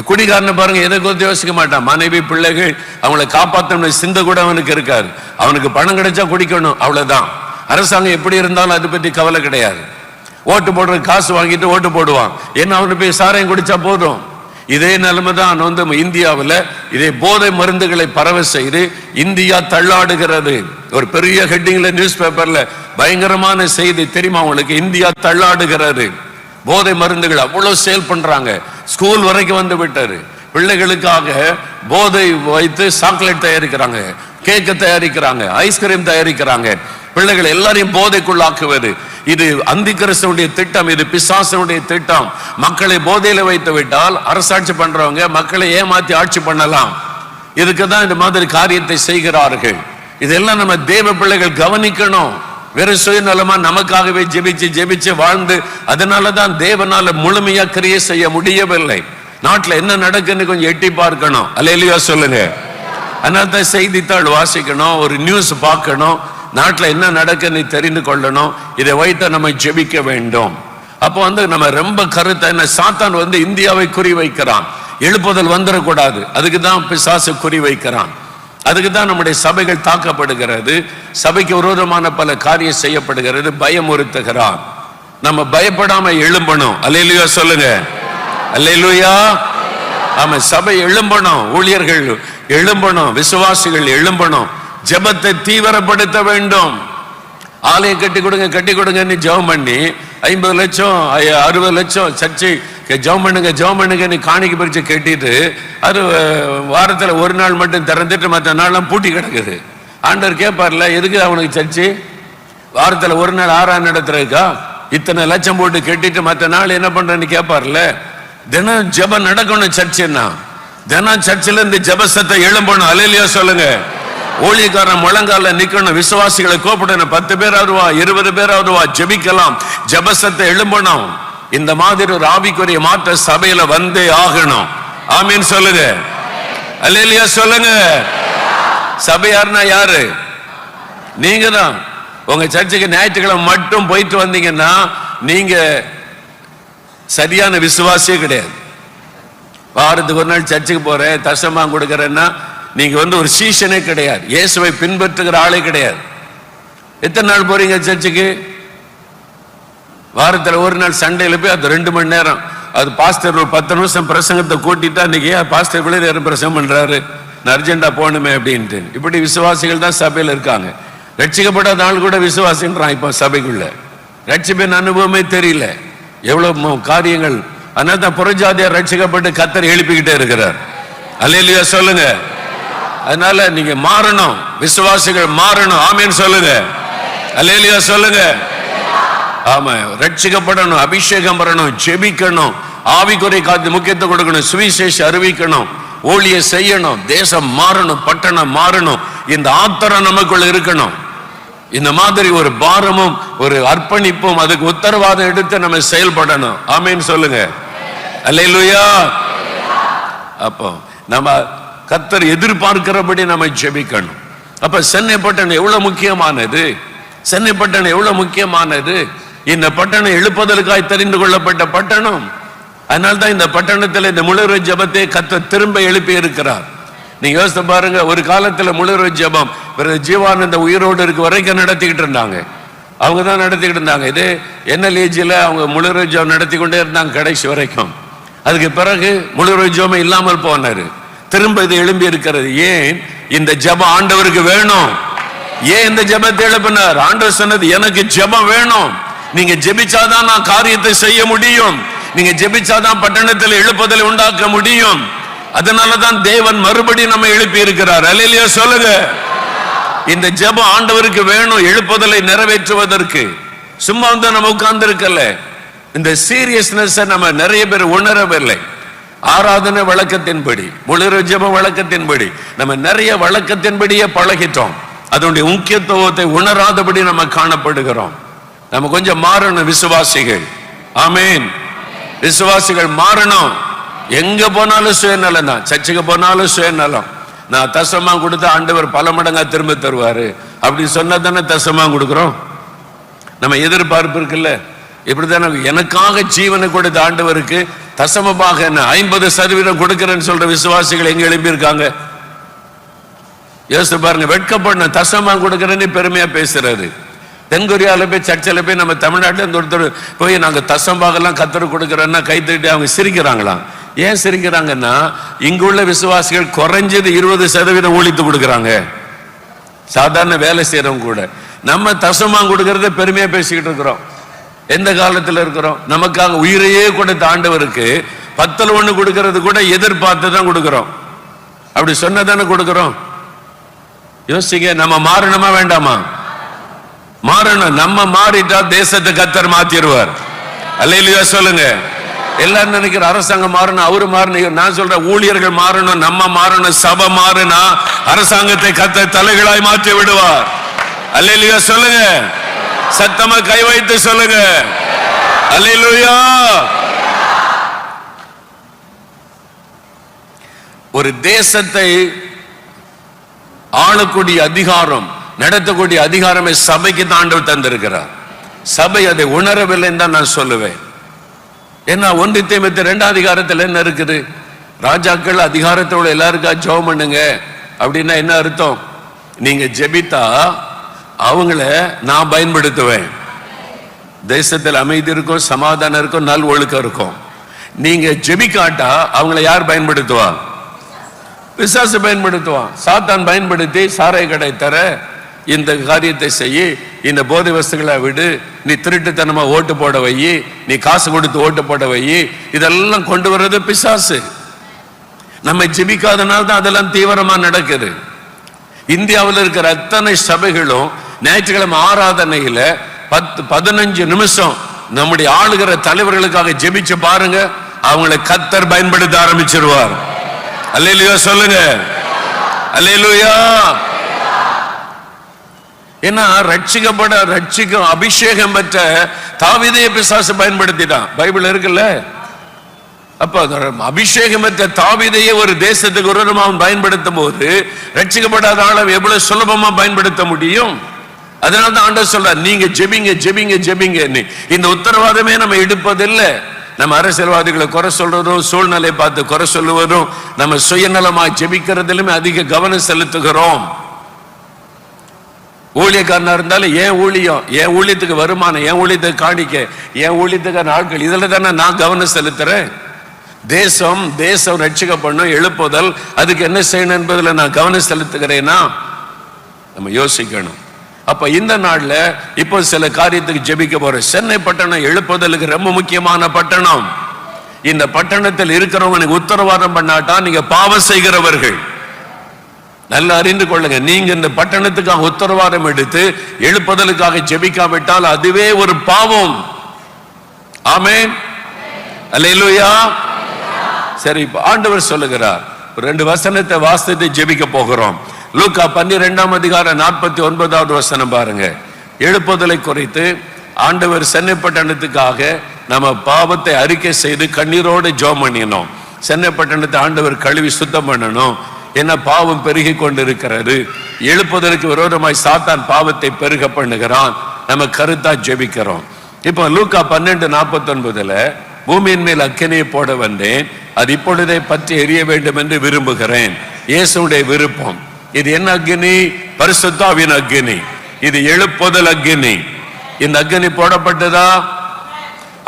குடிகாரனை பாருங்க, எதை குறித்து யோசிக்க மாட்டான். மனைவி பிள்ளைகள் அவங்களை காப்பாற்றணும் சிந்த கூட அவனுக்கு இருக்காது. அவனுக்கு பணம் கிடைச்சா குடிக்கணும், அவ்வளவுதான். அரசாங்கம் எப்படி இருந்தாலும் அதை பற்றி கவலை கிடையாது. ஓட்டு போடுற காசு வாங்கிட்டு ஓட்டு போடுவான். ஏன்னா அவனு போய் சாராயம் குடிச்சா போதும். இதே நிலைமை தான் இந்தியாவில் இதே போதை மருந்துகளை பரவ செய்து இந்தியா தள்ளாடுகிறது. ஒரு பெரிய ஹெட்டிங்ல நியூஸ் பேப்பர்ல பயங்கரமான செய்தி தெரியுமா உங்களுக்கு? இந்தியா தள்ளாடுகிறது. போதை மருந்துகள் அவ்வளவு சேல் பண்றாங்க. ஸ்கூல் வரைக்கும் வந்து விட்டாரு. பிள்ளைகளுக்காக போதை வைத்து சாக்லேட் தயாரிக்கிறாங்க, கேக்கு தயாரிக்கிறாங்க, ஐஸ்கிரீம் தயாரிக்கிறாங்க. பிள்ளைகள் எல்லாரையும் போதைக்குள்ளாக்குவது இது அந்தி கிறிஸ்துவுடைய திட்டம். இது பிசாசனுடைய திட்டம். மக்களை போதையில வைத்து விட்டால் அரசாட்சி பண்றவங்க மக்களை ஏமாத்தி ஆட்சி பண்ணலாம். இதுக்குதான் இந்த மாதிரி காரியத்தை செய்கிறார்கள். இதெல்லாம் நம்ம தேவ பிள்ளைகள் கவனிக்கணும். வெறும் சுயநலமா நமக்காகவே ஜெபிச்சு ஜெபிச்சு வாழ்ந்து அதனாலதான் தேவனால முழுமையா கிரியை செய்ய முடியவில்லை. நாட்டுல என்ன நடக்குன்னு கொஞ்சம் எட்டி பார்க்கணும். அல்லேலூயா சொல்லுங்க. அதனால செய்தித்தாள் வாசிக்கணும், ஒரு நியூஸ் பார்க்கணும், நாட்டுல என்ன நடக்குன்னு தெரிந்து கொள்ளணும். இதை வைத்து நம்ம ஜெபிக்க வேண்டும். அப்போ நம்ம ரொம்ப கருத்தை என்ன, சாத்தான் இந்தியாவை குறி வைக்கிறான். எழுப்புதல் வந்துடக்கூடாது. அதுக்கு தான் பிசாசு குறி வைக்கிறான். அதுக்கு தான் நம்முடைய சபைகள் தாக்கப்படுகிறது. சபைக்கு விரோதமான பல காரியம் செய்யப்படுகிறது. பயமுறுத்துகிறான். நம்ம பயப்படாம எழும்பணும். அல்லேலூயா சொல்லுங்க. அல்லேலூயா. ஆமா, சபை எழும்பணும், ஊழியர்கள் எழும்பணும், விசுவாசிகள் எழும்பணும். ஜெபத்தை தீவிரப்படுத்த வேண்டும். ஆலயம் கட்டி கொடுங்க கட்டி கொடுங்கன்னு ஜெபம் பண்ணி 50 லட்சம் 60 லட்சம் சர்ச்சை ஜெபம் பண்ணுங்க ஜெபம் பண்ணுங்கன்னு காணிக்கை பிரிச்சு கட்டிட்டு அது வாரத்தில் ஒரு நாள் மட்டும் திறந்துட்டு மற்ற நாள்லாம் பூட்டி கிடக்குது. ஆண்டவர் கேட்பார்ல, எதுக்கு அவனுக்கு சர்ச்சை? வாரத்தில் ஒரு நாள் ஆறாம் நடத்துறதுக்கா? இத்தனை லட்சம் போட்டு கட்டிட்டு மற்ற நாள் என்ன பண்றேன்னு கேட்பார்ல. தினம் ஜெபம் நடக்கணும். சர்ச்சைன்னா தினம் சர்ச்சில் இருந்து ஜெபசத்தை எழும்பணும். அல்லேலூயா சொல்லுங்க. ஊழியக்காரன் முழங்கால நிக்கணும். விசுவாசிகளை கூப்பிடணும். 10 பேராவது வா, 20 பேராவது வா, ஜெபிக்கலாம். ஜெபசத்தை எழும்பணும். இந்த மாதிரி ஒரு ஆவிக்குரிய மாற்ற சபையில வந்தே ஆகணும். ஆமீன் சொல்லுங்க. அல்லேலூயா சொல்லுங்க. சபையார்னா யாரு? நீங்க தான். உங்க சர்ச்சுக்கு ஞாயிற்றுக்கிழமை மட்டும் போயிட்டு வந்தீங்கன்னா நீங்க சரியான விசுவாசியே கிடையாது. வாரத்துக்கு ஒரு நாள் சர்ச்சுக்கு போறேன் தசமா கொடுக்கறேன்னா நீங்க ஒரு சீஷனே கிடையாது. இயேசுவை பின்பற்றுகிற ஆளே கிடையாது. எத்தனை நாள் போறீங்க சர்ச்சுக்கு? வாரத்தில் ஒரு நாள் சண்டையில போய் அது 2 மணி நேரம் அது பாஸ்டர் ஒரு 10 நிமிஷம் பிரசங்கத்தை கூட்டிட்டா இன்னைக்கு பாஸ்டர் இவ்வளவு நேரம் பிரசங்கம் பண்றாரு, நான் அர்ஜென்டா போகணுமே அப்படின்ட்டு. இப்படி விசுவாசிகள் தான் சபையில இருக்காங்க. ரட்சிக்கப்படாத ஆள் கூட விசுவாசின்றான் இப்ப சபைக்குள்ள. ரட்சிப்பின் அனுபவமே தெரியல. எவ்வளவு காரியங்கள். அதனால தான் புறஜாதியார் ரட்சிக்கப்பட்டு கர்த்தர் எழுப்பிக்கிட்டே இருக்கிறார். அல்லேலூயா சொல்லுங்க. அதனால நீங்க மாறணும். விசுவாசிகள் மாறணும். ஆமீன் சொல்லுங்க. அல்லேலூயா சொல்லுங்க. ஆமா, ரட்சிக்கப்படணும், அபிஷேகம் பண்ணணும், ஜெபிக்கணும், ஆவிக்குறை காத்து முக்கியத்துவம் கொடுக்கணும், சுவிசேஷ அறிவிக்கணும், ஊழிய செய்யணும், தேசம் மாறணும், பட்டணம் மாறணும். இந்த ஆத்தரம் நமக்குள்ள இருக்கணும். இந்த மாதிரி ஒரு பாரமும் ஒரு அர்ப்பணிப்பும் அதுக்கு உத்தரவாதம் எடுத்து நம்ம செயல்படணும். ஆமீன் சொல்லுங்க. அல்லேலூயா. அப்போ நம்ம கர்த்தர் எதிர்பார்க்கிறபடி நம்ம ஜெபிக்கணும். அப்ப சென்னை பட்டணம் எவ்வளவு முக்கியமானது, சென்னை பட்டணம் எவ்வளவு முக்கியமானது. இந்த பட்டணம் எழுப்புதலுக்காய் தெரிந்து கொள்ளப்பட்ட பட்டணம். அதனால்தான் இந்த பட்டணத்தில் இந்த முழுவ ஜெபத்தை கர்த்தர் திரும்ப எழுப்பி இருக்கிறார். நீங்க யோசித்து பாருங்க, ஒரு காலத்துல முழுவ ஜெபம் ஜீவானந்த உயிரோடு இருக்க வரைக்கும் நடத்திக்கிட்டு இருந்தாங்க. அவங்க தான் நடத்திக்கிட்டு இருந்தாங்க. இது NLAG-ல அவங்க முழுவ ஜெபம் நடத்தி கொண்டே இருந்தாங்க கடைசி வரைக்கும். அதுக்கு பிறகு முழுவ ஜெபம் இல்லாமல் போனாரு. திரும்ப இது எழும்பி இருக்கிறது. ஏன்? இந்த ஜெபம் ஆண்டவருக்கு வேணும். ஏன் இந்த ஜெபத்தை எழுப்பினார்? ஆண்டவர் சொன்னது, எனக்கு ஜெபம் வேணும். நீங்க ஜெபிச்சாதான் நான் காரியத்தை செய்ய முடியும். நீங்க ஜெபிச்சாதான் பட்டணத்தில் எழுப்புதலை உண்டாக்க முடியும். அதனாலதான் தேவன் மறுபடியும் நம்ம எழுப்பி இருக்கிறார். அல்லேலூயா சொல்லுங்க. இந்த ஜெபம் ஆண்டவருக்கு வேணும் எழுப்புதலை நிறைவேற்றுவதற்கு. சும்மா வந்து நம்ம உட்கார்ந்து இருக்கல. இந்த சீரியஸ்னஸ் நம்ம நிறைய பேர் உணரவில்லை. ஆராதனை வழக்கத்தின்படி, முழு ஜெப வழக்கத்தின்படி நம்ம நிறைய வழக்கத்தின்படியே பழகிட்டோம். அதனுடைய முக்கியத்துவத்தை உணராதபடி நம்ம காணப்படுகிறோம். நம்ம கொஞ்சம் மாறணும் விசுவாசிகள். ஆமீன். விசுவாசிகள் மாறணும். எங்க போனாலும் சுயநலம் தான். சர்ச்சுக்கு போனாலும் சுயநலம். நான் தசமா கொடுத்த ஆண்டவர் பல மடங்கா திரும்ப தருவாரு அப்படி சொன்னா தானே தசமா கொடுக்கிறோம். நம்ம எதிர்பார்ப்பு இருக்குல்ல. இப்படித்தானே எனக்காக ஜீவனை கொடுத்த ஆண்டவருக்கு தசமமாக என்ன 50% கொடுக்கிறேன்னு சொல்ற விசுவாசிகள் எங்க எழுப்பி இருக்காங்க. யோசித்து பாருங்க. வெட்கப்பட தசமா கொடுக்கிறேன்னு பெருமையா பேசுறாரு. தென்கொரியால போய் சர்ச்சில் போய் நம்ம தமிழ்நாட்டில் ஒருத்தர் போய் நாங்க தசம்பாகலாம் கத்தர் கொடுக்கிறோன்னா கைத்தட்டி அவங்க சிரிக்கிறாங்களாம். ஏன் சிரிக்கிறாங்கன்னா, இங்குள்ள விசுவாசிகள் குறைஞ்சது 20% ஊழித்து கொடுக்குறாங்க. சாதாரண வேலை செய்யறவங்க கூட நம்ம தசமா கொடுக்கறத பெருமையா பேசிக்கிட்டு இருக்கிறோம். எந்த காலத்துல இருக்கிறோம்? நமக்காக உயிரையே கொடுத்த ஆண்டவருக்கு 10 கொடுக்கறது கூட எதிர்பார்த்து தான் கொடுக்கிறோம். அப்படி சொன்னதானே கொடுக்கிறோம். யோசிங்க. நம்ம மாறணுமா வேண்டாமா? மாறணும். நம்ம மாறிட்டா தேசத்தை கர்த்தர் மாத்திடுவார். அல்லேலூயா சொல்லுங்க. எல்லாரும் நினைக்கிற அரசாங்கம் மாறணும், அவரு மாறணும். நான் சொல்றேன், ஊழியர்கள் மாறணும், நம்ம மாறணும், சபை மாறினா அரசாங்கத்தை கர்த்தர் தலைகளாய் மாற்றி விடுவார். அல்லேலூயா சொல்லுங்க. சத்தமா கை வைத்து சொல்லுங்க. அல்லேலூயா. ஒரு தேசத்தை ஆளக்கூடிய அதிகாரம், நடத்தக்கூடிய அதிகாரமே சபைக்கு தான் ஆண்டவர் தந்திருக்கிறார். சபை அதை உணரவில்லைன்னு தான் நான் சொல்லுவேன். ஏன்னா 1 தீமோத்தேயு 2 அதிகாரத்தில் என்ன இருக்குது? ராஜாக்கள் அதிகாரத்தோட எல்லாருக்கா ஜெபம் பண்ணுங்க அப்படின்னா என்ன அர்த்தம்? நீங்க ஜெபித்தா அவங்கள நான் பயன்படுத்துவேன். தேசத்தில் அமைதி இருக்கும், சமாதானம் இருக்கும், நல் ஒழுக்கம் இருக்கும். நீங்க ஜெபிக்காட்டா அவங்கள யார் பயன்படுத்துவா? பிசாசு பயன்படுத்துவான். சாத்தான் பயன்படுத்தி சாராய கடை தர, இந்த காரியத்தை செய்ய, இந்த போதை வஸ்துகளை விடு, நீ திருட்டுத்தனமா ஓட்டு போட வை, நீ காசு கொடுத்து ஓட்டு போட வை, இதெல்லாம் கொண்டு வர்றது பிசாசு. நம்ம ஜெபிக்காதனால தான் அதெல்லாம் தீவிரமா நடக்குது. இந்தியாவில் இருக்கிற அத்தனை சபைகளும் ஞாயிற்றுக்கிழமை ஆராதனையில 10-15 நிமிஷம் நம்முடைய ஆளுகிற தலைவர்களுக்காக ஜெபிச்சு பாருங்க, அவங்களை கர்த்தர் பயன்படுத்த ஆரம்பிச்சிருவார். அல்லேலூயா சொல்லுங்க. அல்லேலூயா. ஏன்னா ரட்சிக்கும் அபிஷேகம் பெற்ற தாவீதை பிசாசு பயன்படுத்திட்டான். பைபிள் இருக்குல்ல. அப்ப அபிஷேகம் பெற்ற தாவீதையே ஒரு தேசத்துக்கு விரோதமா அவன் பயன்படுத்தும் போது ரட்சிக்கப்படாத ஆளை எவ்வளவு சுலபமா பயன்படுத்த முடியும்? அதனால்தான் ஆண்டவர் சொல்றார், நீங்க ஜெபிங்க ஜெபிங்க ஜெபிங்க. இந்த உத்தரவாதமே நம்ம எடுப்பதில்லை. நம்ம அரசியல்வாதிகளை குறை சொல்றதும், சூழ்நிலை பார்த்து குறை சொல்லுவதும், நம்ம சுயநலமாய் ஜெபிக்கிறதிலுமே அதிக கவனம் செலுத்துகிறோம். ஊழியக்காரனா இருந்தாலும் ஏன் ஊழியம், என் ஊழியத்துக்கு வருமானம், என் ஊழியத்துக்கு காணிக்க, என் ஊழியத்துக்கான ஆட்கள், இதுல தானே நான் கவனம் செலுத்துறேன். தேசம் ரட்சிக்கப்படணும், எழுப்புதல், அதுக்கு என்ன செய்யணும் என்பதில் நான் கவனம் செலுத்துகிறேன்னா நம்ம யோசிக்கணும். அப்ப இந்த நாள்ல இப்போ சில காரியத்துக்கு ஜெபிக்க போறோம். சென்னை பட்டணம் எழுப்புதலுக்கு ரொம்ப முக்கியமான பட்டணம். இந்த பட்டணத்தில் இருக்கிறவங்க உத்தரவாதம் பண்ணாட்டா நீங்க பாவம் செய்கிறவர்கள். நல்லா அறிந்து கொள்ளுங்க. நீங்க இந்த பட்டணத்துக்காக உத்தரவாதம் எடுத்து எழுப்புதலுக்காக ஜெபிக்காவிட்டால் அதுவே ஒரு பாவம். ஆமென், அல்லேலூயா. சரி, இப்ப ஆண்டவர் சொல்லுகிறார், 2 வசனத்தை வாசித்து ஜெபிக்க போகிறோம். லூக்கா 12:49 வசனம் பாருங்க. எழுப்புதலை குறித்து ஆண்டவர் சென்னை பட்டணத்துக்காக நம்ம பாவத்தை அறிக்கை செய்து கண்ணீரோடு ஜெபம் பண்ணினோம். சென்னை பட்டணத்தை ஆண்டவர் கழுவி சுத்தம் பண்ணணும். என்ன பாவம் பெருகி கொண்டிருக்கிறது. எழுப்புதலுக்கு விரோதமாய் சாத்தான் பாவத்தை பெருக பண்ணுகிறான். நம்ம கருத்தா ஜெபிக்கிறோம். இப்போ லூக்கா 12:49 பூமியின் மேல் அக்கினியை போட வந்தேன், அது இப்பொழுதே பற்றி எரிய வேண்டும் என்று விரும்புகிறேன். இயேசுடைய விருப்பம். இது என்ன அக்கினி? பரிசுத்தாவின் அக்கினி. இது எழுப்புதல் அக்கினி. இந்த அக்கினி போடப்பட்டதா?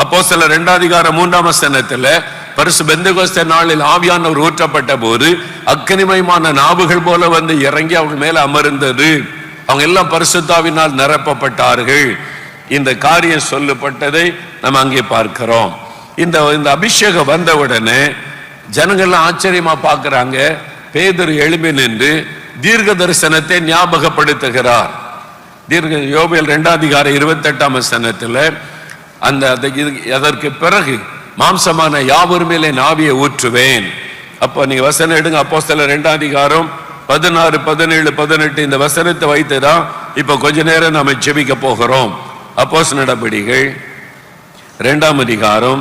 அப்போஸ்தலர் 2:3 பரிசு பெந்தெகோஸ்தே நாளில் ஆவியானவர் ஊற்றப்பட்ட போது அக்கினிமயமான நாவுகள் போல வந்து இறங்கி அவங்க மேல அமர்ந்தது. அவங்க எல்லாம் பரிசுத்தாவினால் நிரப்பப்பட்டார்கள். இந்த காரியம் சொல்லப்பட்டதை நம்ம அங்கே பார்க்கிறோம். இந்த அபிஷேகம் வந்த உடனே ஜனங்கள்லாம் ஆச்சரியமா பார்க்கிறாங்க. பேதுரு எழும்பி நின்று தீர்க்க தரிசனத்தை ஞாபகப்படுத்துகிறார். யோவேல் 2:28 அதற்கு பிறகு மாம்சமான யாவர் மேலே ஆவியை ஊற்றுவேன். அப்போ நீங்க வசனம் எடுங்க. அப்போஸ்தலர் 2:16, 17, 18 இந்த வசனத்தை வைத்துதான் இப்ப கொஞ்ச நேரம் நாம ஜெபிக்க போகிறோம். அப்போஸ்தலர் நடபடிகள் 2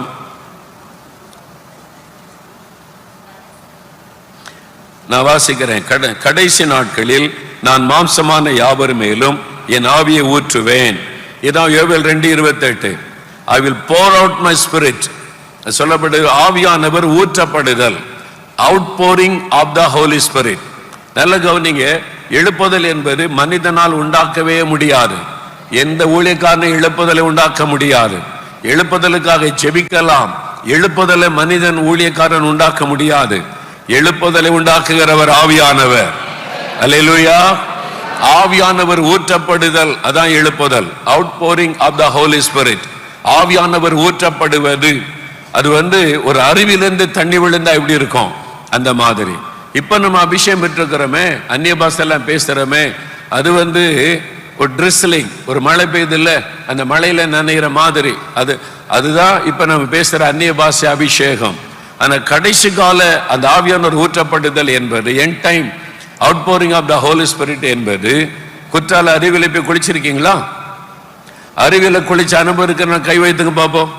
நான் வாசிக்கிறேன். கடைசி நாட்களில் நான் மாம்சமான யாவர் மேலும் என் ஆவியை ஊற்றுவேன். இதான் யோவேல் 2:28. I will pour out my spirit. சொல்லப்படுது ஆவியானவர் ஊற்றப்படுதல். outpouring of the Holy Spirit. நல்ல கவனிங்க. எழுப்புதல் என்பது மனிதனால் உண்டாக்கவே முடியாது. எந்த ஊழியக்காரனை எழுப்புதலை உண்டாக்க முடியாது. எழுப்புதலுக்காக ஜெபிக்கலாம். எழுப்புதலை மனிதன் ஊழியக்காரன் உண்டாக்க முடியாது. எழுப்புதலை உண்டாக்குகிறவர் ஆவியானவர். அல்லேலூயா. ஆவியானவர் ஊற்றப்படுதல், அதான் எழுப்புதல். outpouring of the Holy Spirit. ஆவியானவர் ஊற்றப்படுவது. அது ஒரு அருவிலிருந்து தண்ணி விழுந்தா எப்படி இருக்கும் அந்த மாதிரி. இப்ப நம்ம அபிஷேகம் பெற்றிருக்கிறோமே, அந்நிய பாஷையெல்லாம் பேசுறோமே, அது ஒரு ட்ரிஸ்லிங், ஒரு மழை பெய்யுது இல்ல, அந்த மழையில நனைகிற மாதிரி. அதுதான் இப்ப நம்ம பேசுற அந்நிய பாஷை அபிஷேகம். ஆனா கடைசி கால அந்த ஆவியானவர் ஊற்றப்படுதல் என்பது end time outpouring of the Holy Spirit என்பது குற்றால அருவியில போய் குளிச்சிருக்கீங்களா? அருவியில குளிச்ச அனுபவம் இருக்கிற கை வைத்துங்க பார்ப்போம்.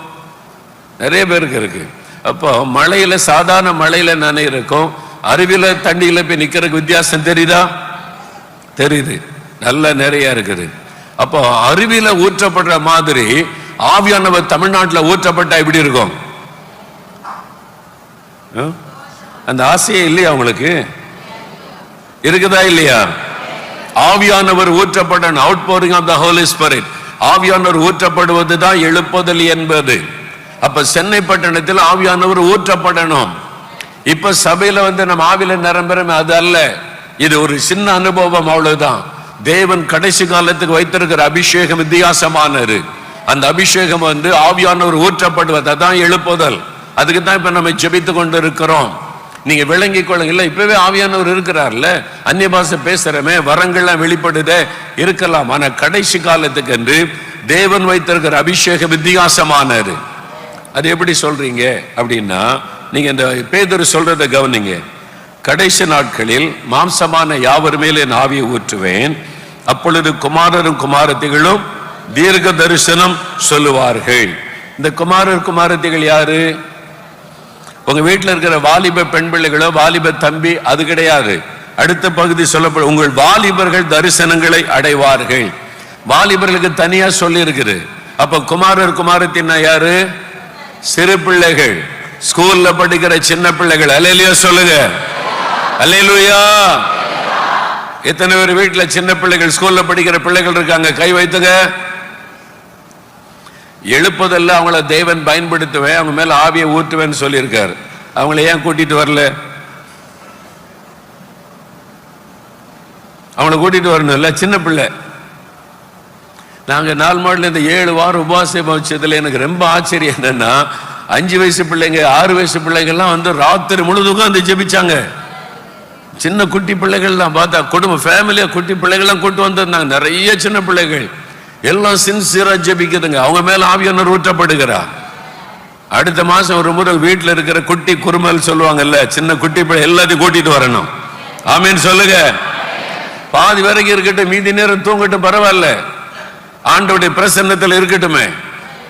நிறைய பேருக்கு இருக்கு. அப்போ மழையில சாதாரண மழையில நனை இருக்கும், அருவியில தண்ணியில போய் நிக்கிறதுக்கு வித்தியாசம் தெரியுதா? தெரியுது. நல்ல நிறைய இருக்குது. அப்போ அருவியில ஊற்றப்படுற மாதிரி ஆவியானவர் தமிழ்நாட்டில் ஊற்றப்பட்டா எப்படி இருக்கும்? அந்த ஆசையே இல்லையா உங்களுக்கு? இருக்குதா இல்லையா? ஆவியானவர் ஊற்றப்பட அவுட்போரிங் ஆஃப் த ஹோலி ஸ்பிரிட். ஆவியானவர் ஊற்றப்படுவது தான் எழுப்புதல் என்பது. அப்ப சென்னை பட்டணத்தில் ஆவியானவர் ஊற்றப்படணும். இப்ப சபையில நம்ம ஆவியில நிரம்புறோம், அது அல்ல. இது ஒரு சின்ன அனுபவம், அவ்வளவுதான். தேவன் கடைசி காலத்துக்கு வைத்திருக்கிற அபிஷேகம் வித்தியாசமானது. அந்த அபிஷேகம் ஆவியானவர் ஊற்றப்படுவது, அதான் எழுப்புதல். அதுக்கு தான் இப்ப நம்ம ஜெபித்து கொண்டு இருக்கிறோம். நீங்க விளங்கி கொள்ளுங்க. இல்ல இப்பவே ஆவியானவர் இருக்கிறார்ல, அந்நிய பாஷை பேசுறமே, வரங்கள்லாம் வெளிப்படுதே இருக்கலாம். ஆனா கடைசி காலத்துக்கு என்று தேவன் வைத்திருக்கிற அபிஷேகம் வித்தியாசமானது. அது எப்படி சொல்றீங்க அப்படின்னா, நீங்க இந்த பேதுரு சொல்றதை கவனிங்க. கடைசி நாட்களில் மாம்சமான யாவர் மேல் என் ஆவியை ஊற்றுவேன், அப்பொழுது குமாரரும் குமாரத்திகளும் தீர்க்க தரிசனம் சொல்லுவார்கள். இந்த குமாரர் குமாரத்திகள் யாரு? உங்க வீட்டில் இருக்கிற வாலிப பெண் பிள்ளைகளோ வாலிப தம்பி அது கிடையாது. அடுத்த பகுதி சொல்லப்படும், உங்கள் வாலிபர்கள் தரிசனங்களை அடைவார்கள். வாலிபர்களுக்கு தனியா சொல்லி இருக்குது. அப்ப குமாரர் குமாரத்தின்னா யாரு? சிறு பிள்ளைகள், ஸ்கூல்ல படிக்கிற சின்ன பிள்ளைகள். அல்லேலூயா சொல்லுங்க. அல்லேலூயா. எத்தனை பேர் வீட்டுல சின்ன பிள்ளைகள், ஸ்கூல்ல படிக்கிற பிள்ளைகள் இருக்காங்க? கை வைத்துங்க. எழுப்பதல்ல, அவங்கள தேவன் பயன்படுத்துவேன், அவங்க மேல ஆவியை ஊற்றுவேன்னு சொல்லியிருக்காரு. அவங்கள ஏன் கூட்டிட்டு வரல? அவங்கள கூட்டிட்டு வரணும் இல்ல? சின்ன பிள்ளை. நாங்க 4 மாடல இந்த 7 வாரம் உபவாசம் வச்சதுல எனக்கு ரொம்ப ஆச்சரியம் என்னன்னா, 5 வயசு பிள்ளைங்க 6 வயசு பிள்ளைங்கள்லாம் ராத்திரி முழுதும் உட்கார்ந்து ஜெபிச்சாங்க. சின்ன குட்டி பிள்ளைகள்லாம் பார்த்தா குடும்ப ஃபேமிலியா குட்டி பிள்ளைகள்லாம் கூட்டு வந்திருந்தாங்க. நிறைய சின்ன பிள்ளைகள் எல்லாம் சின்சியரா ஜெபிக்குதுங்க. அவங்க மேல ஆவியானவர் ஊற்றப்படுகிறார். அடுத்த மாசம் ஒரு முறை வீட்டில் இருக்கிற குட்டி குறுமல் சொல்லுவாங்கல்ல, சின்ன குட்டி பிள்ளை எல்லாத்தையும் கூட்டிட்டு வரணும். ஆமீன் சொல்லுங்க. பாதி வரைக்கும் இருக்கட்டும், மீதி நேரம் தூங்கட்டும், பரவாயில்ல, ஆண்டவருடைய பிரசன்னத்தில் இருக்கட்டுமே.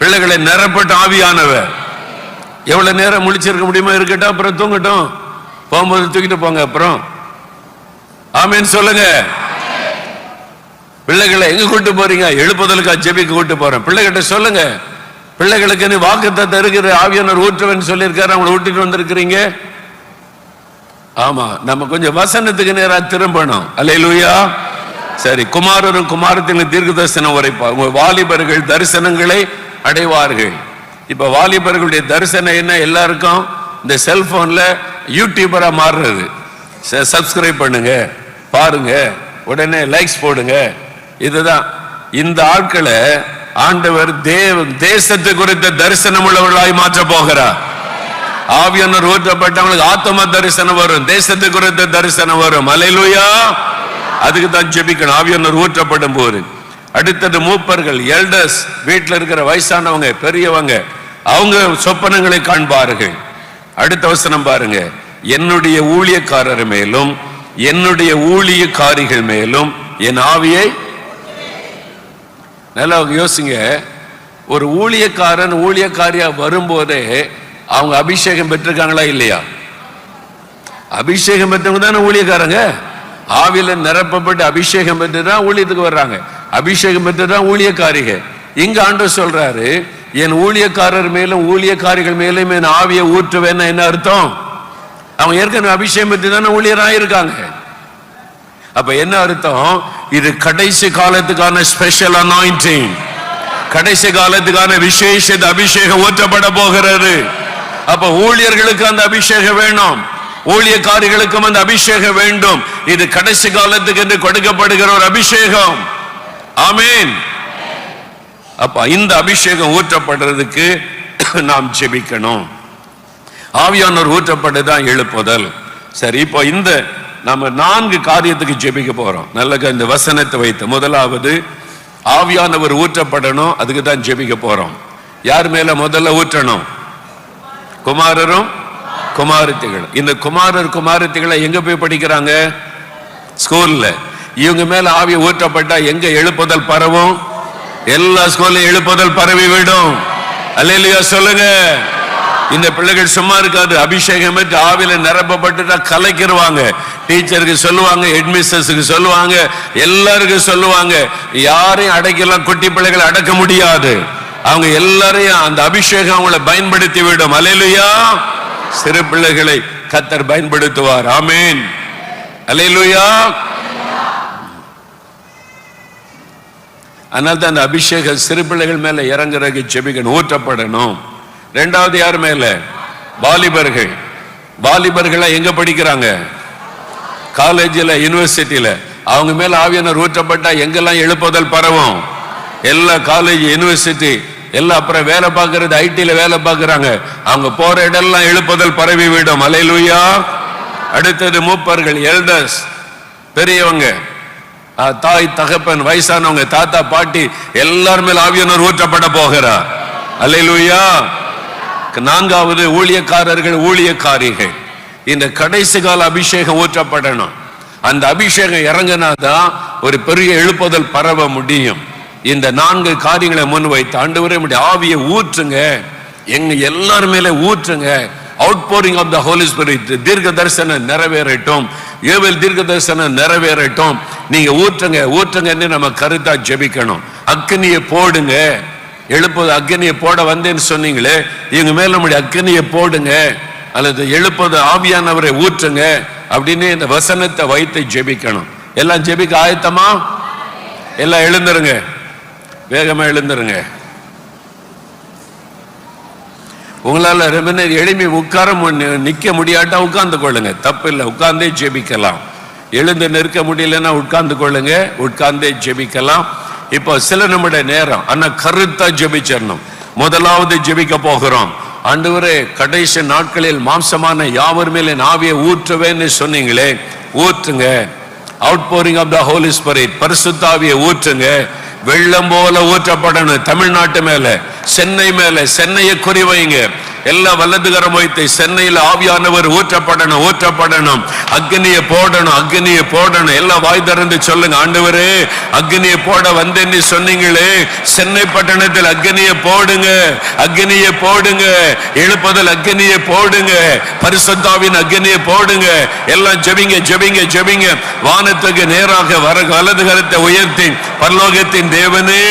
பிள்ளைகளை நிரப்பட்டு ஆவியானவர் எவ்வளவு நேரம் முழிச்சிருக்க முடியுமோ இருக்கட்டும், அப்புறம் தூங்கட்டும், போகும்போது தூக்கிட்டு போங்க. அப்புறம் ஆமீன் சொல்லுங்க. பிள்ளைகளை எங்க கூட்டு போறீங்க? எழுப்புதலுக்கா ஜெபிக்க கூட்டு போறேன். பிள்ளைகிட்ட சொல்லுங்க, பிள்ளைகளுக்கு நீ வாக்குத்தத்தம் இருக்கிற ஆவியானவர் ஊற்றுவேன்னு சொல்லியிருக்காரு, அவங்களை ஊட்டிட்டு வந்திருக்கிறீங்க. ஆமா, நம்ம கொஞ்சம் வசனத்துக்கு நேரா திரும்பணும். அல்லேலூயா. சரி, குமாரரும் குமாரத்தின் தீர்க்க தரிசனம் உரைப்பார். உங்க வாலிபர்கள் தரிசனங்களை அடைவார்கள். இப்ப வாலிபர்களுடைய தரிசனம் என்ன? எல்லாருக்கும் இந்த செல்போன்ல யூடியூபரா மாறுறது. சப்ஸ்கிரைப் பண்ணுங்க, பாருங்க, உடனே லைக்ஸ் போடுங்க. இதுதான். இந்த ஆட்களை ஆண்டவர் தேசத்தை குறித்த தரிசனம் உள்ளவர்களாய் மாற்ற போகிறார். ஆவியானவர் ஊற்றப்பட்டவங்களுக்கு ஆத்ம தரிசனம் வரும், தேசத்தை குறித்த தரிசனம் வரும். அல்லேலூயா. அதுக்கு தான் ஜெபிக்கணும் ஆவியானவர் ஊற்றப்படும் போது. அடுத்தது மூப்பர்கள், எல்டர்ஸ், வீட்டில் இருக்கிற வயசானவங்க, பெரியவங்க, அவங்க சொப்பனங்களை காண்பார்கள். அடுத்த வசனம் பாருங்க, என்னுடைய ஊழியக்காரர் மேலும் என்னுடைய ஊழியக்காரிகள் மேலும் என் ஆவியை. நல்லா யோசிங்க, ஒரு ஊழியக்காரன் ஊழியக்காரியா வரும்போதே அவங்க அபிஷேகம் பெற்றிருக்காங்களா இல்லையா? அபிஷேகம் பெற்றவங்க தானே ஊழியக்காரங்க. ஆவியில நிரப்பப்பட்டு அபிஷேகம் பெற்றுதான் ஊழியத்துக்கு வர்றாங்க. அபிஷேகம் பெற்றுதான் ஊழியக்காரிக. இங்க ஆண்டவர் சொல்றாரு, என் ஊழியக்காரர் மேலும் ஊழியக்காரிகள் மேலும் என் ஆவியை ஊற்றுவேன்னு என்ன அர்த்தம்? அவங்க ஏற்கனவே அபிஷேகம் பெற்று தானே ஊழியராயிருக்காங்க. அப்ப என்ன அர்த்தம்? இது கடைசி காலத்துக்கான ஸ்பெஷல் அனாயிண்டிங், கடைசி காலத்துக்கான விசேஷ அபிஷேகம் ஊற்றப்பட போகிறது. அப்ப ஊழியர்களுக்கு அந்த அபிஷேகம் வேணும், ஊழியக்காரிகளுக்கும் அந்த அபிஷேகம் வேண்டும். இது கடைசி காலத்துக்கு என்று கொடுக்கப்படுகிற ஒரு அபிஷேகம். ஆமீன். அப்ப இந்த அபிஷேகம் ஊற்றப்படுறதுக்கு நாம் ஜெபிக்கணும். ஆவியானவர் ஊற்றப்பட்டுதான் எழுப்புதல். சரி, இப்போ இந்த நம்ம 4 காரியத்துக்கு ஜெபிக்க போறோம். நல்ல இந்த வசனத்தை வைத்து, முதலாவது ஆவியானவர் ஊற்றப்படணும், அதுக்கு தான் ஜெபிக்க போறோம். யார் மேல முதல்ல ஊற்றணும்? குமாரரும் குமாரத்திகள். இந்த குமாரர் குமாரத்திகளை எங்க போய் படிக்கிறாங்க? ஸ்கூல்ல. இவங்க மேல ஆவிய ஊற்றப்பட்டா எங்க எழுப்புதல் பரவும்? எல்லா ஸ்கூல்லையும் எழுப்புதல் பரவி விடும். அல்லேலூயா சொல்லுங்க. இந்த பிள்ளைகள் சும்மா இருக்காது, அபிஷேகம் பெற்று ஆவியில நிரப்பப்பட்டுட்டா கலைக்கிடுவாங்க. டீச்சருக்கு சொல்லுவாங்க, ஹெட்மிஸ்டர்ஸுக்கு சொல்லுவாங்க, எல்லாருக்கும் சொல்லுவாங்க. யாரையும் அடக்கலாம், குட்டி பிள்ளைகளை அடக்க முடியாது. அவங்க எல்லாரையும் அந்த அபிஷேகம் அவங்களை பயன்படுத்தி விடும். அல்லேலூயா. சிறு பிள்ளைகளை கர்த்தர் பயன்படுத்துவார். ஆமீன். அல்லேலூயா. அதனால தான் அந்த அபிஷேகம் சிறு பிள்ளைகள் மேல இறங்குறதுக்கு ஜெபிக்கணும், ஊற்றப்படணும். ரெண்டாவது யார் மேல? வாலிபர்கள். வாலிபர்களை எங்க படிக்கிறாங்க? காலேஜில், யூனிவர்சிட்டியில. அவங்க மேல ஆவியானவர் ஊற்றப்பட்டா எங்கெல்லாம் எழுப்புதல் பரவும்? எல்லா காலேஜ், யூனிவர்சிட்டி எல்லாம். அப்புறம் வேலை பார்க்கறது, ஐடில வேலை பார்க்கறாங்க, அவங்க போற இடம்லாம் எழுப்புதல் பரவி விடும். அல்லேலூயா. அடுத்தது மூப்பர்கள், எல்டர்ஸ், பெரியவங்க, தாய் தகப்பன், வயசானவங்க, தாத்தா பாட்டி, எல்லார் மேல ஆவியானவர் ஊற்றப்பட போகிறார். அல்லேலூயா. 4வது ஊழியக்காரர்கள் ஊழியக்காரிகள். இந்த கடைசி கால அபிஷேகம் ஊற்றப்படணும். அந்த அபிஷேகம் இறங்கினாதான் ஒரு பெரிய எழுப்புதல் பரவ முடியும். இந்த 4 காரியங்களை முன்வைத்து, ஆண்டவரே உம்முடைய ஆவியை ஊற்றுங்க, எங்க எல்லார் மேல ஊற்றுங்க. அவுட்போரிங் ஆஃப் த ஹோலி ஸ்பிரிட். தீர்க்க தரிசனம் நிறைவேறட்டும், யோவேல் தீர்க்க தரிசனம் நிறைவேறட்டும். நீங்க ஊற்றுங்க ஊற்றுங்கன்னு நம்ம கருத்தா ஜெபிக்கணும். அக்கினியை போடுங்க. எழுப்பது அக்கினியை போட வந்தேன்னு சொன்னீங்களே, இவங்க மேல நம்முடைய அக்கினியை போடுங்க, அல்லது எழுப்பது ஆவியானவரை ஊற்றுங்க அப்படின்னு இந்த வசனத்தை வைத்து ஜெபிக்கணும். எல்லாம் ஜெபிக்க ஆயத்தமா? எல்லாம் எழுந்துருங்க, வேகமா எழுந்துருங்க. உங்களால ரொம்ப நேரம் எளிமை உட்கார நிக்க முடியாட்டா உட்கார்ந்து கொள்ளுங்க, தப்பு இல்லை, உட்கார்ந்தே ஜெபிக்கலாம். எழுந்து நிற்க முடியலன்னா உட்கார்ந்து கொள்ளுங்க, உட்கார்ந்தே ஜெபிக்கலாம். இப்போ சில நிமிட நேரம் ஆனா கருத்தா ஜெபிச்சிடணும். முதலாவது ஜெபிக்க போகிறோம், ஆண்டவரே கடைசி நாட்களில் மாம்சமான யாவர் மேல் என் ஆவியை ஊற்றுவேன்னு சொன்னீங்களே, ஊற்றுங்க. Outpouring of the Holy Spirit, பரிசுத்த ஆவியை ஊற்றுங்க. வெள்ளம் போல ஊற்றப்படணும் தமிழ்நாட்டு மேல, சென்னை மேல. சென்னையை குறிவைங்க. எல்லா வலதுகரம் வைத்து சென்னையில் ஆவியானவர் ஊற்றப்படணும், ஊற்றப்படணும். அக்னியை போடணும், அக்னியை போடணும். எல்லாம் வாய் திறந்து சொல்லுங்க, ஆண்டவரே அக்னியை போட வந்தேன்னு சொன்னீங்களே, சென்னை பட்டணத்தில் அக்னியை போடுங்க, அக்னியை போடுங்க. எழுப்புதல் அக்னியை போடுங்க, பரிசுத்தாவின் அக்னியை போடுங்க. எல்லாம் ஜெபிங்க, ஜெபிங்க, ஜெபிங்க. வானத்துக்கு நேராக வர வலதுகரத்தை உயர்த்தி, பரலோகத்தின் தேவனே